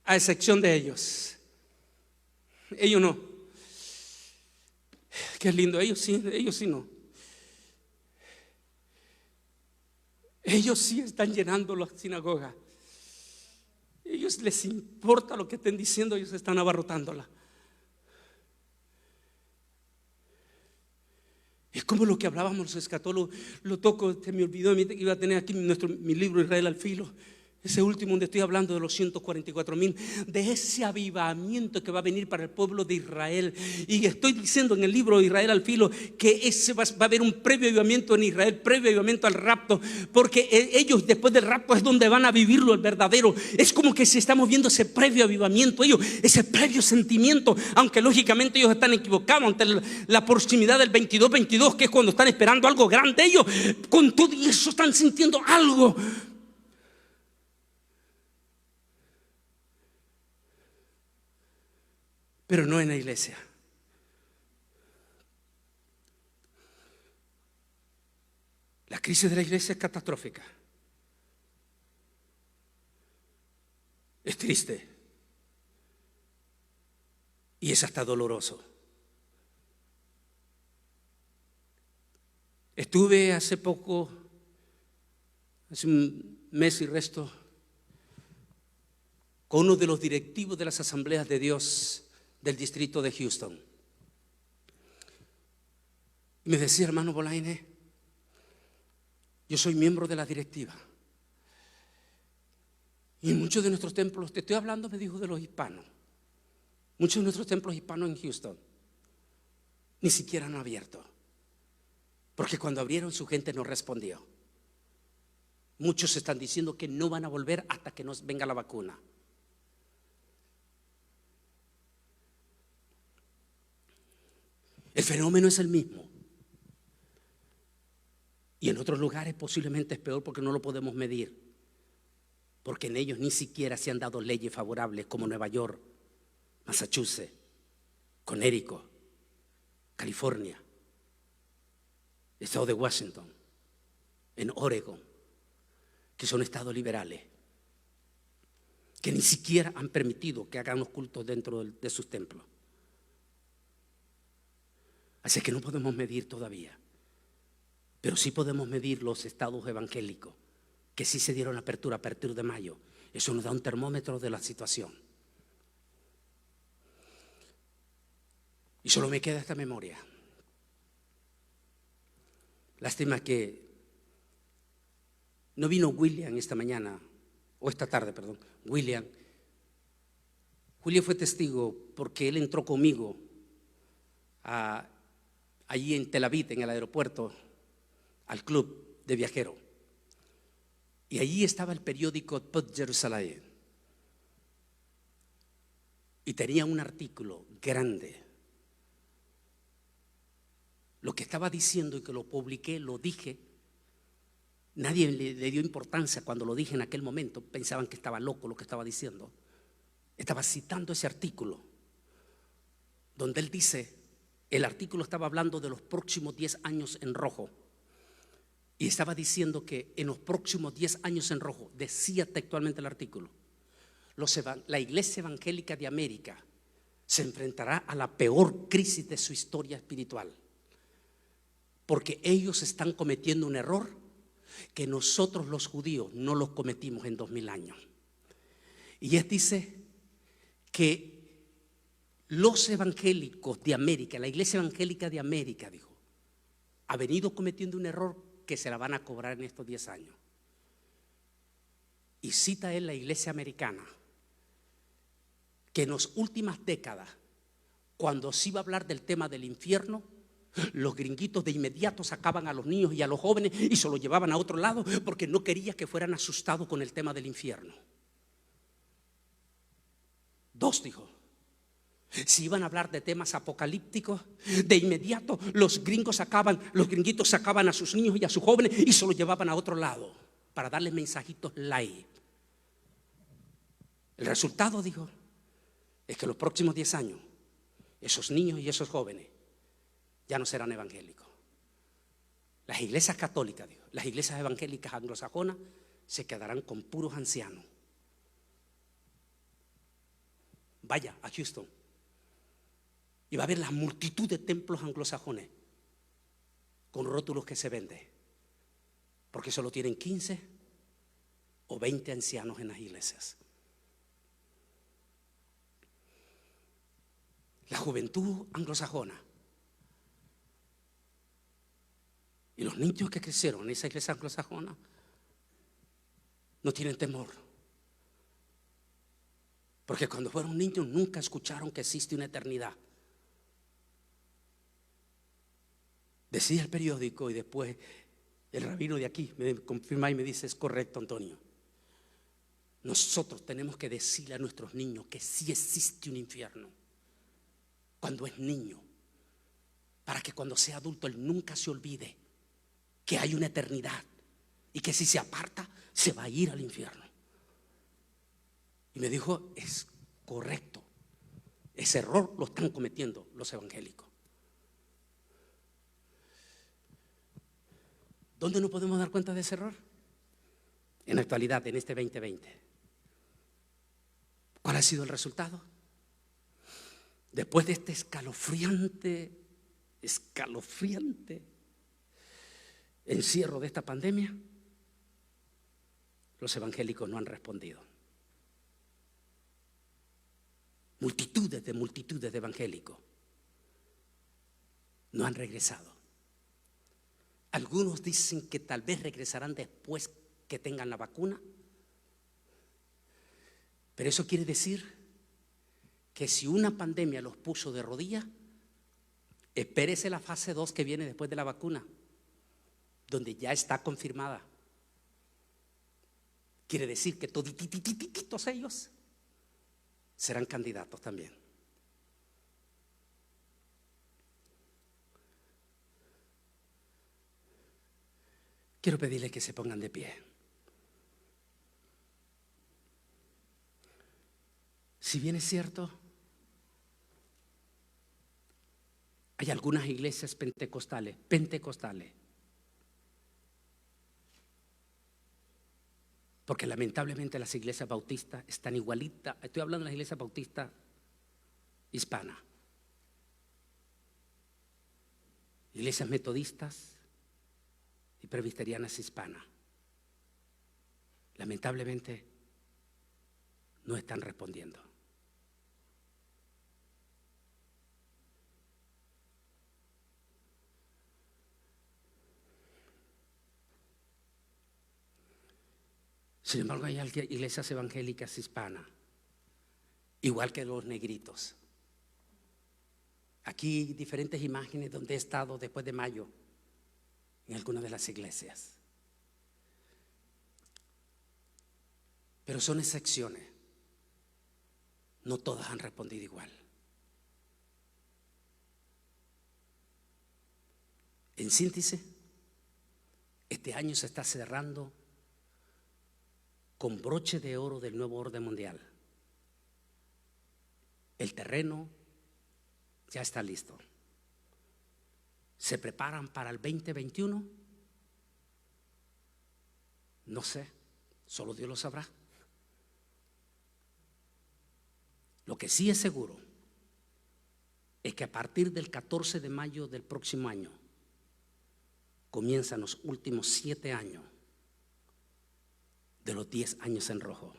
a excepción de ellos. Ellos no. Qué lindo, ellos sí no. Ellos sí están llenando las sinagogas. Ellos les importa lo que estén diciendo, ellos están abarrotándola. Es como lo que hablábamos los escatólogos. Lo toco, se me olvidó que iba a tener aquí mi libro Israel al filo. Ese último donde estoy hablando de los 144,000, de ese avivamiento que va a venir para el pueblo de Israel. Y estoy diciendo en el libro de Israel al filo que ese va a haber un previo avivamiento en Israel, previo avivamiento al rapto, porque ellos después del rapto es donde van a vivirlo el verdadero. Es como que si estamos viendo ese previo avivamiento, ellos, ese previo sentimiento, aunque lógicamente ellos están equivocados ante la proximidad del 22-22, que es cuando están esperando algo grande. Ellos con todo y eso están sintiendo algo. Pero no en la iglesia. La crisis de la iglesia es catastrófica. Es triste. Y es hasta doloroso. Estuve hace poco, hace un mes y resto, con uno de los directivos de las Asambleas de Dios del distrito de Houston. Y me decía, hermano Bolaine, yo soy miembro de la directiva. Y en muchos de nuestros templos, te estoy hablando, me dijo, de los hispanos. Muchos de nuestros templos hispanos en Houston ni siquiera han abierto. Porque cuando abrieron su gente no respondió. Muchos están diciendo que no van a volver hasta que nos venga la vacuna. El fenómeno es el mismo. Y en otros lugares posiblemente es peor porque no lo podemos medir. Porque en ellos ni siquiera se han dado leyes favorables como Nueva York, Massachusetts, Connecticut, California, estado de Washington, en Oregon, que son estados liberales, que ni siquiera han permitido que hagan los cultos dentro de sus templos. Así que no podemos medir todavía, pero sí podemos medir los estados evangélicos, que sí se dieron apertura a partir de mayo. Eso nos da un termómetro de la situación. Y solo me queda esta memoria. Lástima que no vino William esta mañana, o esta tarde, perdón, William. Julio fue testigo porque él entró conmigo allí en Tel Aviv, en el aeropuerto, al club de viajeros. Y allí estaba el periódico Pot Jerusalem. Y tenía un artículo grande. Lo que estaba diciendo y que lo publiqué, lo dije. Nadie le dio importancia cuando lo dije en aquel momento. Pensaban que estaba loco lo que estaba diciendo. Estaba citando ese artículo donde él dice, el artículo estaba hablando de los próximos 10 años en rojo. Y estaba diciendo que en los próximos 10 años en rojo, decía textualmente el artículo, la iglesia evangélica de América se enfrentará a la peor crisis de su historia espiritual. Porque ellos están cometiendo un error que nosotros los judíos no los cometimos en 2000 años. Y él dice que los evangélicos de América, la iglesia evangélica de América, dijo, ha venido cometiendo un error que se la van a cobrar en estos 10 años. Y cita él la iglesia americana, que en las últimas décadas, cuando se iba a hablar del tema del infierno, los gringuitos de inmediato sacaban a los niños y a los jóvenes y se los llevaban a otro lado porque no quería que fueran asustados con el tema del infierno. 2, dijo, si iban a hablar de temas apocalípticos, de inmediato los gringuitos sacaban a sus niños y a sus jóvenes y se los llevaban a otro lado para darles mensajitos light. El resultado, dijo, es que los próximos 10 años esos niños y esos jóvenes ya no serán evangélicos. Las iglesias católicas, digo, las iglesias evangélicas anglosajonas se quedarán con puros ancianos. Vaya a Houston y va a ver la multitud de templos anglosajones con rótulos que se venden, porque solo tienen 15 o 20 ancianos en las iglesias. La juventud anglosajona y los niños que crecieron en esa iglesia anglosajona no tienen temor Porque cuando fueron niños nunca escucharon que existe una eternidad. Decía el periódico y después el rabino de aquí me confirma y me dice: es correcto, Antonio. Nosotros tenemos que decirle a nuestros niños que sí existe un infierno cuando es niño, para que cuando sea adulto él nunca se olvide que hay una eternidad y que si se aparta se va a ir al infierno. Y me dijo: es correcto, ese error lo están cometiendo los evangélicos. ¿Dónde nos podemos dar cuenta de ese error? En la actualidad, en este 2020. ¿Cuál ha sido el resultado? Después de este escalofriante encierro de esta pandemia, los evangélicos no han respondido. Multitudes de evangélicos no han regresado. Algunos dicen que tal vez regresarán después que tengan la vacuna. Pero eso quiere decir que si una pandemia los puso de rodillas, espérese la fase 2 que viene después de la vacuna, donde ya está confirmada. Quiere decir que todos ellos serán candidatos también. Quiero pedirles que se pongan de pie. Si bien es cierto, hay algunas iglesias pentecostales, porque lamentablemente las iglesias bautistas están igualitas. Estoy hablando de las iglesias bautistas hispanas, iglesias metodistas y presbiterianas hispanas. Lamentablemente no están respondiendo. Sin embargo, hay iglesias evangélicas hispanas, igual que los negritos. Aquí diferentes imágenes donde he estado después de mayo en algunas de las iglesias. Pero son excepciones. No todas han respondido igual. En síntesis, este año se está cerrando con broche de oro del nuevo orden mundial. El terreno ya está listo. ¿Se preparan para el 2021? No sé, solo Dios lo sabrá. Lo que sí es seguro es que a partir del 14 de mayo del próximo año comienzan los últimos 7 años de los 10 años en rojo.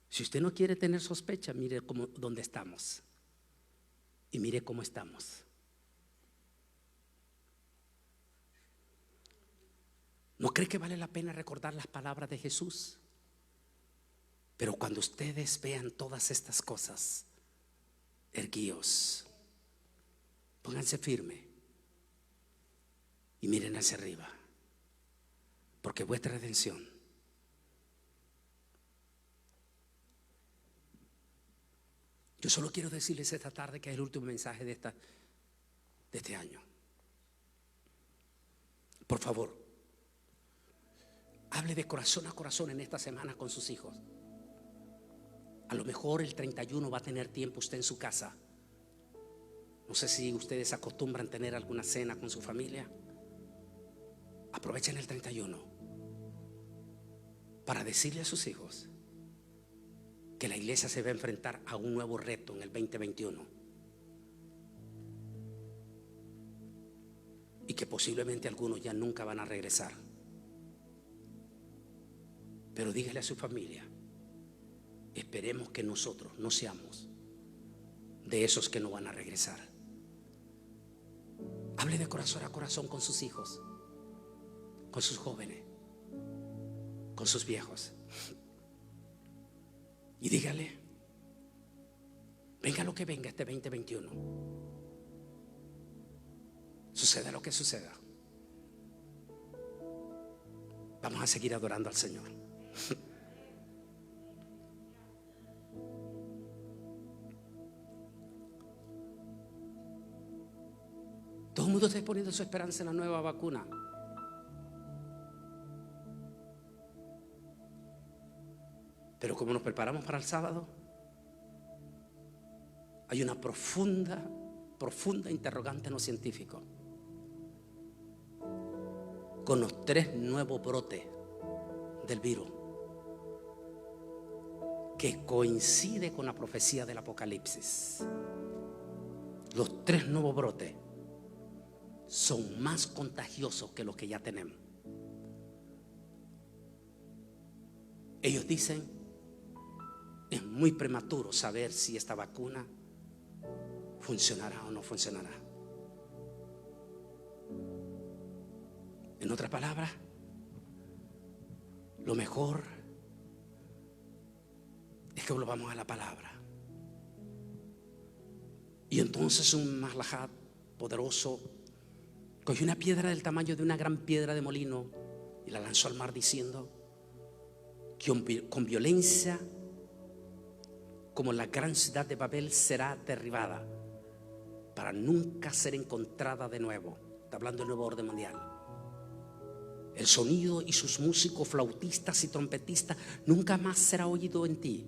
Si usted no quiere tener sospecha, mire dónde estamos y mire cómo estamos. ¿No cree que vale la pena recordar las palabras de Jesús? Pero cuando ustedes vean todas estas cosas, erguíos, pónganse firme y miren hacia arriba, porque vuestra redención yo solo quiero decirles esta tarde que es el último mensaje de este año. Por favor, hable de corazón a corazón en esta semana con sus hijos. A lo mejor el 31 va a tener tiempo usted en su casa. No sé si ustedes acostumbran tener alguna cena con su familia. Aprovechen el 31 para decirle a sus hijos que la iglesia se va a enfrentar a un nuevo reto en el 2021 y que posiblemente algunos ya nunca van a regresar. Pero dígale a su familia: esperemos que nosotros no seamos de esos que no van a regresar. Hable de corazón a corazón con sus hijos, con sus jóvenes, con sus viejos. Y dígale, venga lo que venga este 2021, suceda lo que suceda, vamos a seguir adorando al Señor. Todo el mundo está poniendo su esperanza en la nueva vacuna. Pero como nos preparamos para el sábado, hay una profunda interrogante en los científicos. Con los 3 nuevos brotes del virus, que coincide con la profecía del Apocalipsis. Los 3 nuevos brotes son más contagiosos que los que ya tenemos. Ellos dicen, es muy prematuro saber si esta vacuna funcionará o no funcionará. En otras palabras, lo mejor es que volvamos a la palabra. Y entonces un Malajat poderoso cogió una piedra del tamaño de una gran piedra de molino y la lanzó al mar, diciendo que con violencia, como la gran ciudad de Babel, será derribada para nunca ser encontrada de nuevo. Está hablando del nuevo orden mundial. El sonido y sus músicos, flautistas y trompetistas nunca más será oído en ti.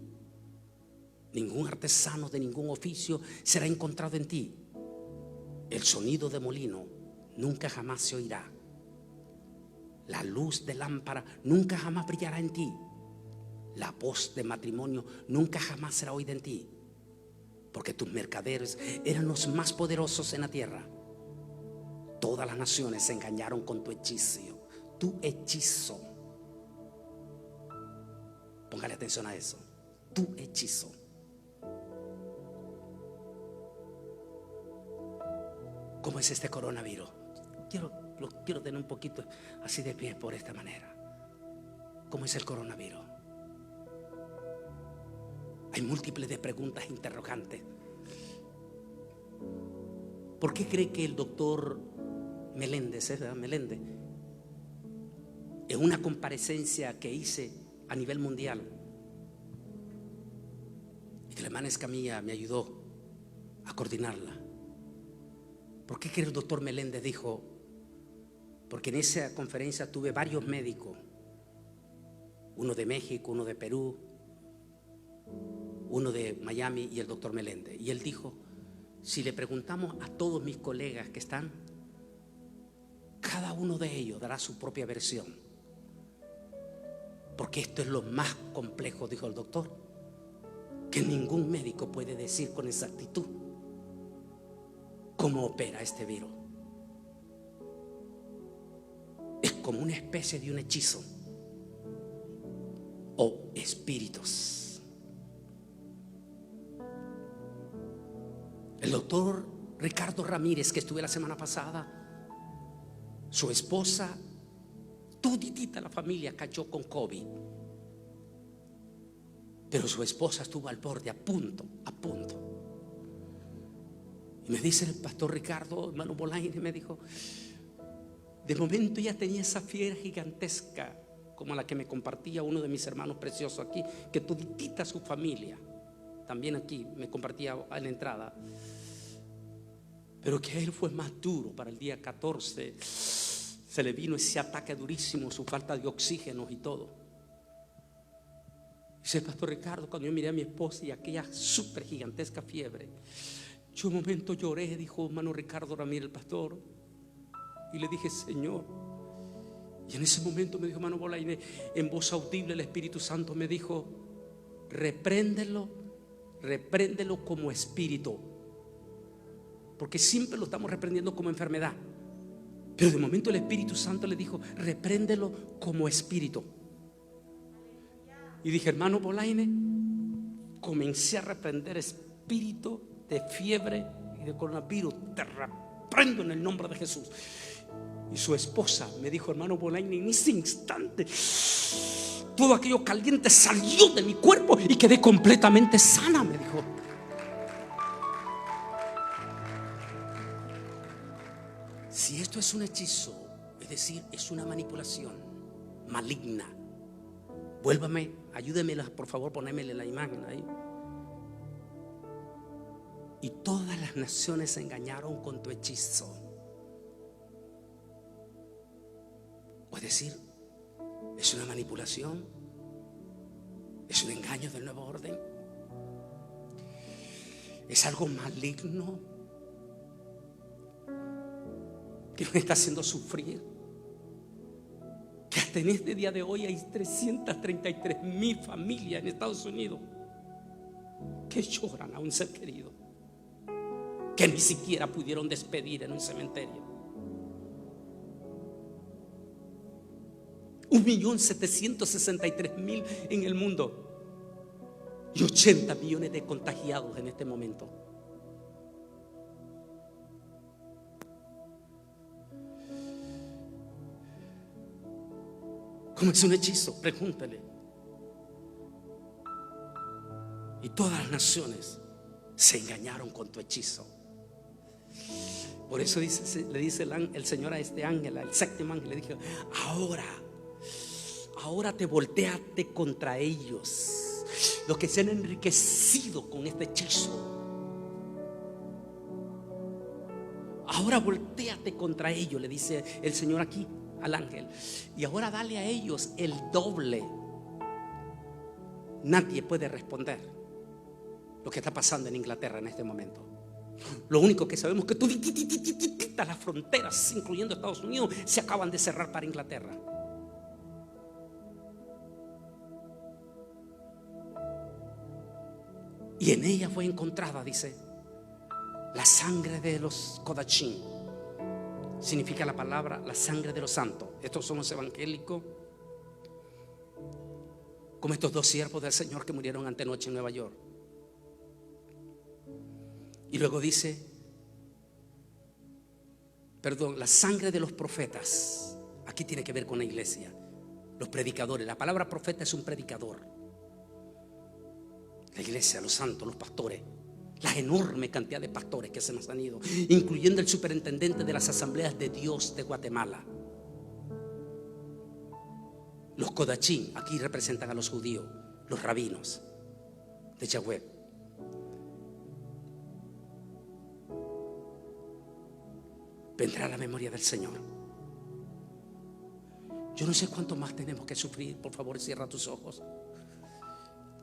Ningún artesano de ningún oficio será encontrado en ti. El sonido de molino nunca jamás se oirá. La luz de lámpara nunca jamás brillará en ti. La voz de matrimonio nunca jamás será oída en ti, porque tus mercaderes eran los más poderosos en la tierra. Todas las naciones se engañaron con tu hechizo. Tu hechizo. Póngale atención a eso. Tu hechizo. ¿Cómo es este coronavirus? Lo quiero tener un poquito así de pie por esta manera. ¿Cómo es el coronavirus? Hay múltiples de preguntas interrogantes. ¿Por qué cree que el doctor Meléndez, en una comparecencia que hice a nivel mundial, y que la hermana Escamilla me ayudó a coordinarla? ¿Por qué cree el doctor Meléndez dijo? Porque en esa conferencia tuve varios médicos, uno de México, uno de Perú, uno de Miami y el doctor Meléndez. Y él dijo, si le preguntamos a todos mis colegas que están, cada uno de ellos dará su propia versión. Porque esto es lo más complejo, dijo el doctor, que ningún médico puede decir con exactitud cómo opera este virus. Es como una especie de un hechizo o espíritus. El doctor Ricardo Ramírez, que estuve la semana pasada, su esposa, toditita la familia cayó con COVID, pero su esposa estuvo al borde, a punto. Y me dice el pastor Ricardo, hermano Bolaine, me dijo, de momento ya tenía esa fiebre gigantesca, como la que me compartía uno de mis hermanos preciosos aquí, que toditita su familia también aquí me compartía a la entrada, pero que a él fue más duro. Para el día 14 se le vino ese ataque durísimo, su falta de oxígeno y todo. Dice el pastor Ricardo, cuando yo miré a mi esposa y aquella súper gigantesca fiebre, yo un momento lloré, dijo hermano Ricardo Ramírez, el pastor, y le dije, Señor. Y en ese momento me dijo hermano Bolaine, en voz audible el Espíritu Santo me dijo, repréndelo como espíritu, porque siempre lo estamos reprendiendo como enfermedad, pero de momento el Espíritu Santo le dijo, repréndelo como espíritu. Y dije, hermano Bolaine, comencé a reprender espíritu de fiebre y de coronavirus, te reprendo en el nombre de Jesús. Y su esposa me dijo, hermano Bolaine, en ese instante todo aquello caliente salió de mi cuerpo y quedé completamente sana, me dijo. Si esto es un hechizo, es decir, es una manipulación maligna, vuélvame, ayúdeme por favor, ponémele la imagen ahí. Y todas las naciones se engañaron con tu hechizo. Es decir, es una manipulación, es un engaño del nuevo orden, es algo maligno que nos está haciendo sufrir. Que hasta en este día de hoy hay 333,000 familias en Estados Unidos que lloran a un ser querido que ni siquiera pudieron despedir en un cementerio. 1.763.000 en el mundo y 80 millones de contagiados en este momento. ¿Cómo es un hechizo? Pregúntale. Y todas las naciones se engañaron con tu hechizo. Por eso le dice el Señor a este ángel, al séptimo ángel, le dijo: ahora te volteate contra ellos, los que se han enriquecido con este hechizo. Ahora volteate contra ellos, le dice el Señor aquí al ángel, y ahora dale a ellos el doble. Nadie puede responder lo que está pasando en Inglaterra en este momento. Lo único que sabemos es que las fronteras, incluyendo Estados Unidos, se acaban de cerrar para Inglaterra. Y en ella fue encontrada, dice, la sangre de los Kodachim. Significa la palabra la sangre de los santos. Estos son los evangélicos, como estos dos siervos del Señor que murieron antenoche en Nueva York. Y luego dice, la sangre de los profetas. Aquí tiene que ver con la iglesia, los predicadores. La palabra profeta es un predicador. La iglesia, los santos, los pastores, la enorme cantidad de pastores que se nos han ido, incluyendo el superintendente de las asambleas de Dios de Guatemala. Los Kodachim aquí representan a los judíos, los rabinos de Yahweh. Vendrá la memoria del Señor. Yo no sé cuánto más tenemos que sufrir. Por favor, cierra tus ojos.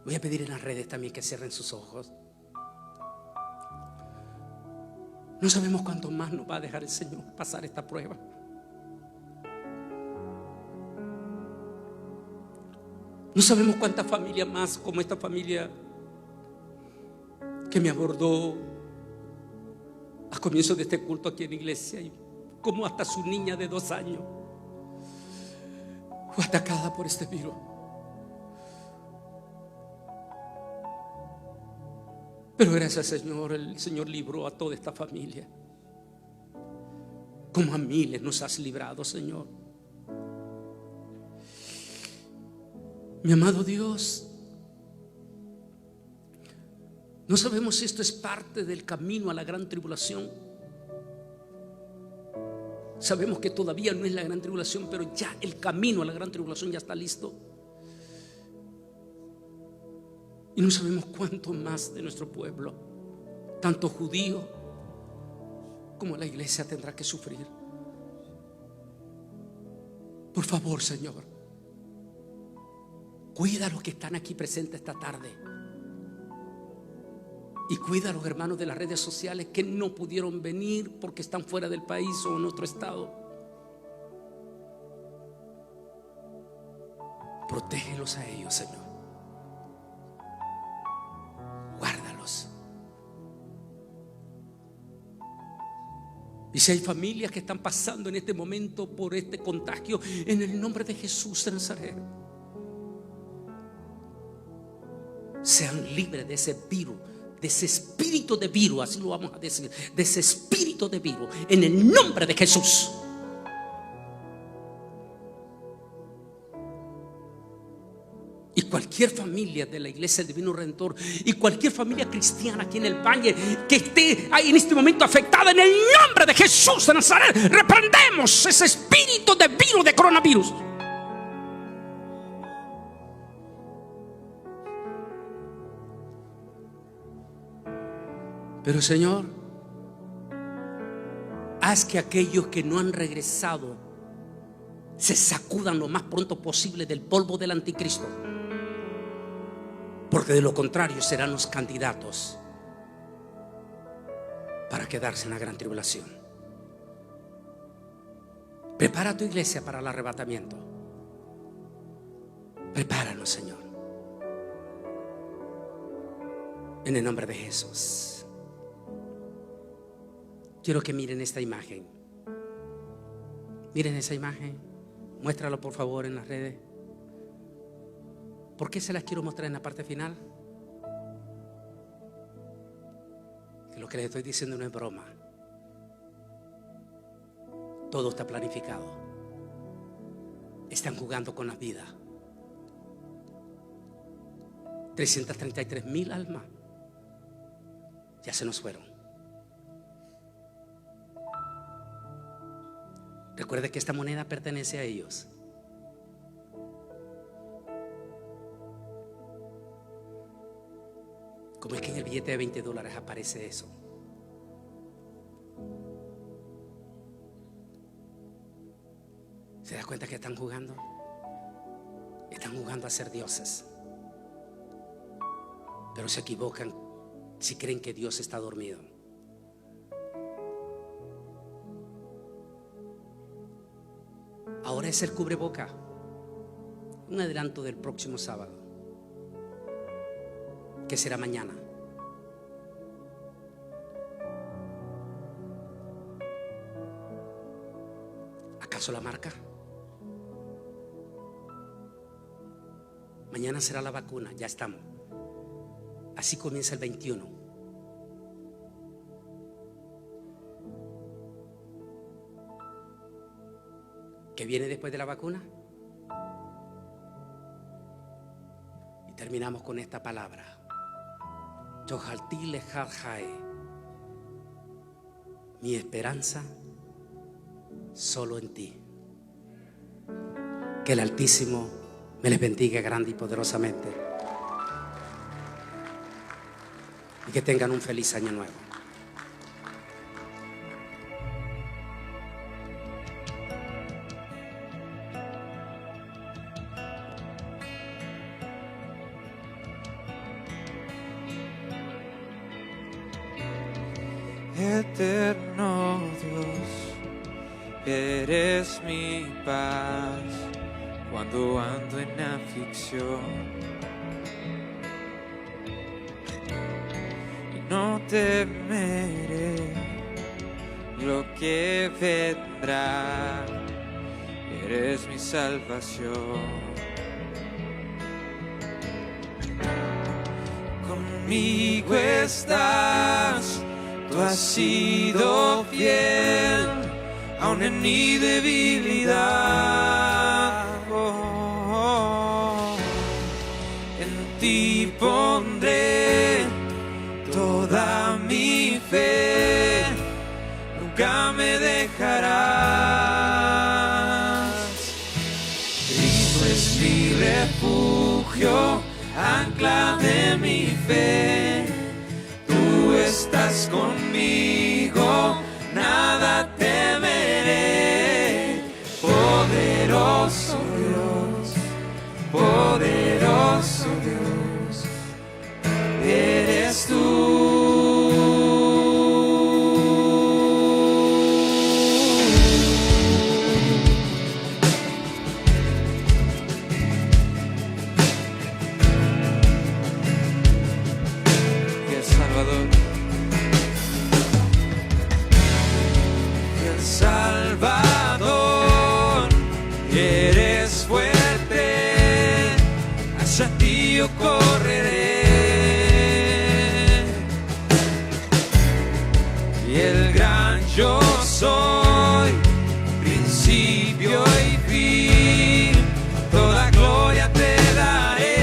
Voy a pedir en las redes también que cierren sus ojos. No sabemos cuánto más nos va a dejar el Señor pasar esta prueba. No sabemos cuántas familias más, como esta familia que me abordó a comienzo de este culto aquí en la iglesia, y como hasta su niña de 2 años fue atacada por este virus. Pero gracias al Señor, el Señor libró a toda esta familia, como a miles nos has librado, Señor. Mi amado Dios, no sabemos si esto es parte del camino a la gran tribulación. Sabemos que todavía no es la gran tribulación, pero ya el camino a la gran tribulación ya está listo. Y no sabemos cuánto más de nuestro pueblo, tanto judío como la iglesia, tendrá que sufrir. Por favor, Señor, cuida a los que están aquí presentes esta tarde. Y cuida a los hermanos de las redes sociales que no pudieron venir porque están fuera del país o en otro estado. Protégelos a ellos, Señor. Guárdalos. Y si hay familias que están pasando en este momento por este contagio, en el nombre de Jesús de Nazaret, sean libres de ese virus, de ese espíritu de virus, así lo vamos a decir, de ese espíritu de virus, en el nombre de Jesús. Y cualquier familia de la Iglesia del Divino Redentor y cualquier familia cristiana aquí en el Valle que esté ahí en este momento afectada, en el nombre de Jesús de Nazaret, reprendemos ese espíritu de virus, de coronavirus. Pero Señor, haz que aquellos que no han regresado se sacudan lo más pronto posible del polvo del anticristo, porque de lo contrario serán los candidatos para quedarse en la gran tribulación. Prepara a tu iglesia para el arrebatamiento. Prepáranos, Señor, en el nombre de Jesús. Quiero que miren esta imagen. Miren esa imagen. Muéstralo por favor en las redes. ¿Por qué se las quiero mostrar en la parte final? Que lo que les estoy diciendo no es broma. Todo está planificado. Están jugando con la vida. 333,000 almas ya se nos fueron. Recuerde que esta moneda pertenece a ellos. ¿Cómo es que en el billete de $20 aparece eso? ¿Se da cuenta que están jugando? Están jugando a ser dioses. Pero se equivocan si creen que Dios está dormido. Ahora es el cubreboca. Un adelanto del próximo sábado, que será mañana. ¿Acaso la marca? Mañana será la vacuna, ya estamos. Así comienza el 21. ¿Qué viene después de la vacuna? Y terminamos con esta palabra. Yohalti lejadjae. Mi esperanza solo en ti. Que el Altísimo me les bendiga grande y poderosamente. Y que tengan un feliz año nuevo. Eterno Dios, eres mi paz cuando ando en aflicción y no temeré lo que vendrá. Eres mi salvación. Conmigo estás. Tú has sido fiel, aun en mi debilidad. En ti pondré toda mi fe, nunca me dejarás. Cristo es mi refugio, ancla de mi fe. Estás conmigo, nada temeré. Poderoso Dios, poderoso Dios, eres tú. Y el Salvador. Salvador, eres fuerte, hacia ti yo correré. Y el gran yo soy, principio y fin, toda gloria te daré.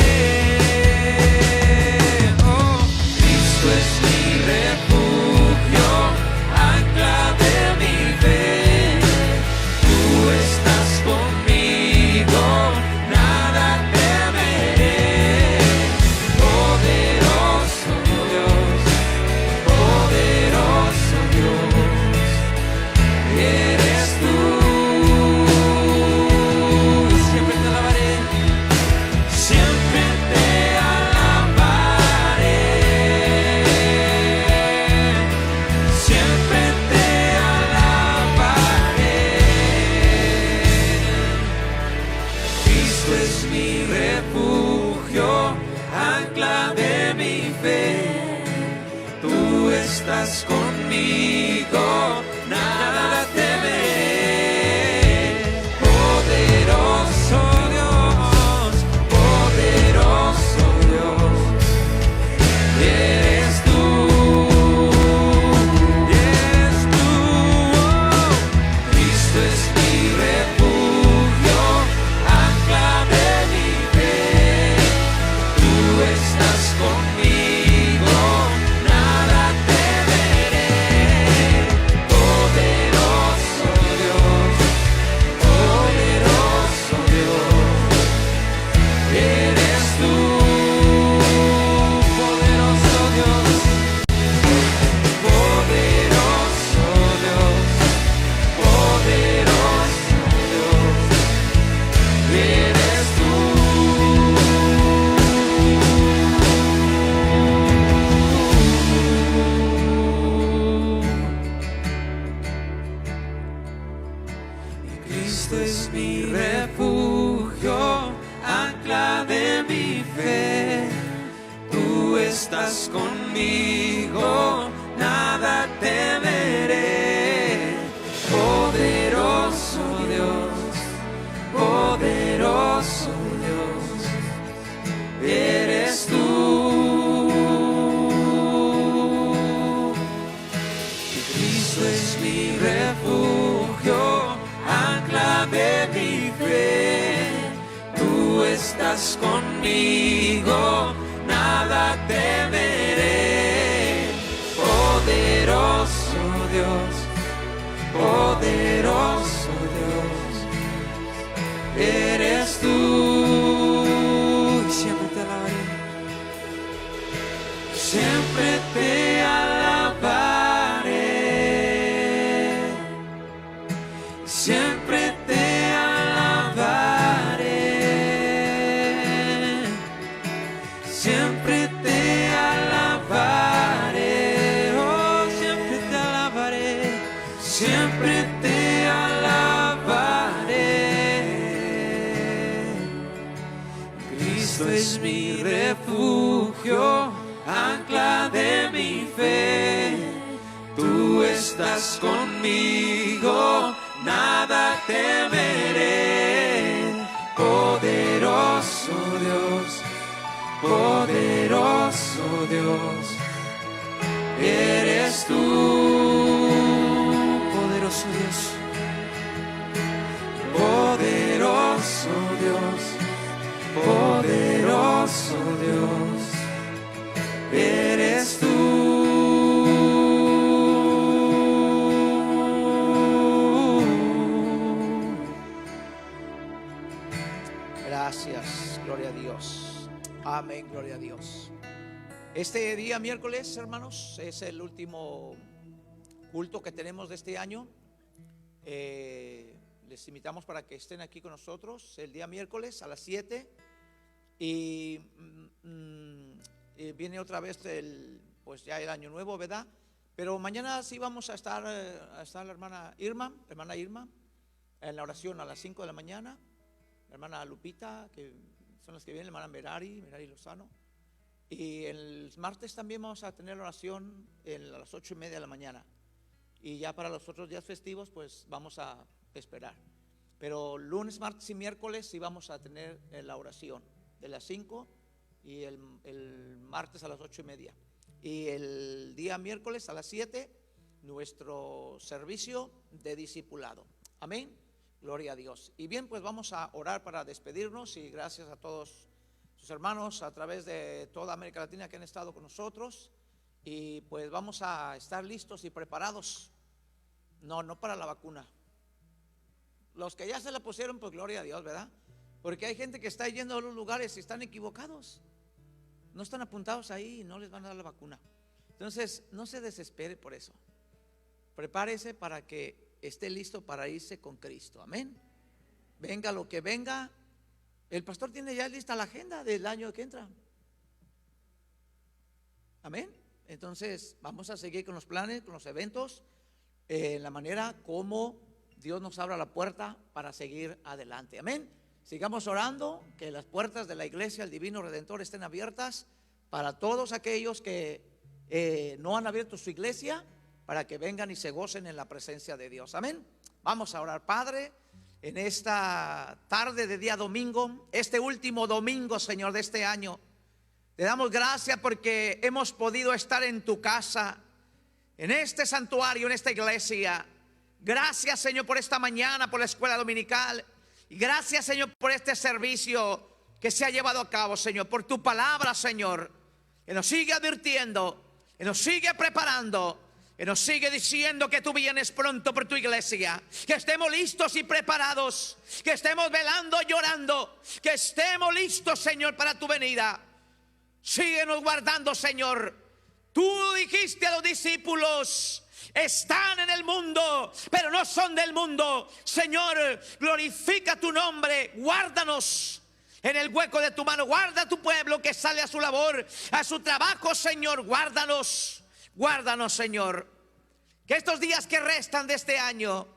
estás conmigo, nada temeré. Poderoso Dios, poderoso Dios, eres tú, eres tú. Cristo es mi refugio, ancla de mi fe. Tú estás conmigo, nada temeré. Poderoso Dios, poderoso Dios, eres tú. Poderoso Dios, poderoso Dios, poderoso Dios, eres tú. Cristo es mi refugio, ancla de mi fe. Tú estás conmigo, nada temeré. Poderoso Dios, poderoso Dios, eres tú. Cristo es mi refugio, ancla de mi fe. Tú estás conmigo, nada temeré. Poderoso Dios, poderoso Dios, eres tú. Y siempre te alabaré, siempre te alabaré, siempre te alabaré, siempre te alabaré, oh, siempre te alabaré, siempre te alabaré. Cristo es mi refugio, ancla de mi fe. Tú estás conmigo, nada temeré. Poderoso Dios, poderoso Dios, eres tú. Poderoso Dios, poderoso Dios, poderoso Dios, eres tú. Gracias, gloria a Dios. Amén, gloria a Dios. Este día miércoles, hermanos, es el último culto que tenemos de este año. Les invitamos para que estén aquí con nosotros el día miércoles a las 7. Y viene otra vez pues ya el año nuevo, ¿verdad? Pero mañana sí vamos a estar la hermana Irma en la oración a las 5 de la mañana. La hermana Lupita, que son las que vienen, la hermana Merari Lozano. Y el martes también vamos a tener la oración a las 8:30 de la mañana. Y ya para los otros días festivos, pues vamos a esperar. Pero lunes, martes y miércoles sí vamos a tener la oración de las 5 y el martes a las 8:30. Y el día miércoles a las 7, nuestro servicio de discipulado. Amén. Gloria a Dios. Y bien, pues vamos a orar para despedirnos, y gracias a todos sus hermanos a través de toda América Latina que han estado con nosotros. Y pues vamos a estar listos y preparados. No para la vacuna. Los que ya se la pusieron, pues gloria a Dios, ¿verdad? Porque hay gente que está yendo a los lugares y están equivocados. No están apuntados ahí y no les van a dar la vacuna. Entonces, no se desespere por eso. Prepárese para que esté listo para irse con Cristo. Amén. Venga lo que venga. El pastor tiene ya lista la agenda del año que entra. Amén. Entonces vamos a seguir con los planes, con los eventos, en la manera como Dios nos abra la puerta para seguir adelante. Amén. Sigamos orando, que las puertas de la iglesia, el Divino Redentor, estén abiertas para todos aquellos que no han abierto su iglesia, para que vengan y se gocen en la presencia de Dios. Amén. Vamos a orar. Padre, en esta tarde de día domingo, este último domingo, Señor, de este año, te damos gracias porque hemos podido estar en tu casa, en este santuario, en esta iglesia. Gracias, Señor, por esta mañana, por la escuela dominical. Y gracias, Señor, por este servicio que se ha llevado a cabo, Señor, por tu palabra, Señor, que nos sigue advirtiendo, que nos sigue preparando, que nos sigue diciendo que tú vienes pronto por tu iglesia. Que estemos listos y preparados, que estemos velando, llorando, que estemos listos, Señor, para tu venida. Síguenos guardando, Señor. Tú dijiste a los discípulos: están en el mundo, pero no son del mundo. Señor, glorifica tu nombre. Guárdanos en el hueco de tu mano. Guarda a tu pueblo que sale a su labor, a su trabajo, Señor. Guárdanos, guárdanos, Señor. Que estos días que restan de este año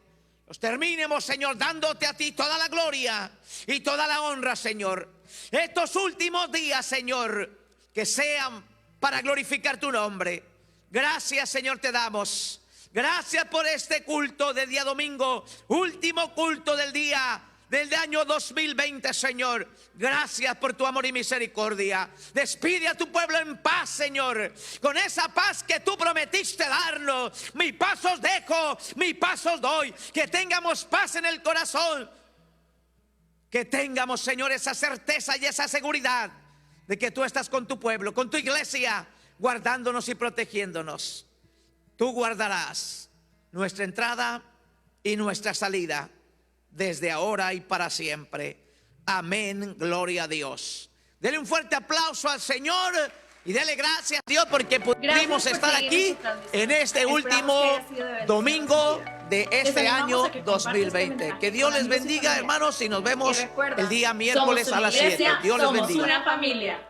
los terminemos, Señor, dándote a ti toda la gloria y toda la honra, Señor. Estos últimos días, Señor, que sean para glorificar tu nombre. Gracias, Señor, te damos. Gracias por este culto de día domingo, último culto del día del año 2020, Señor. Gracias por tu amor y misericordia. Despide a tu pueblo en paz, Señor, con esa paz que tú prometiste darnos. Mi paz os dejo, mi paz os doy. Que tengamos paz en el corazón. Que tengamos, Señor, esa certeza y esa seguridad de que tú estás con tu pueblo, con tu iglesia, guardándonos y protegiéndonos. Tú guardarás nuestra entrada y nuestra salida desde ahora y para siempre. Amén, gloria a Dios. Dele un fuerte aplauso al Señor y dele gracias a Dios porque pudimos estar aquí en este último domingo de este año 2020. Que Dios les bendiga, hermanos, y nos vemos el día miércoles a las 7. Dios les bendiga. Somos una familia.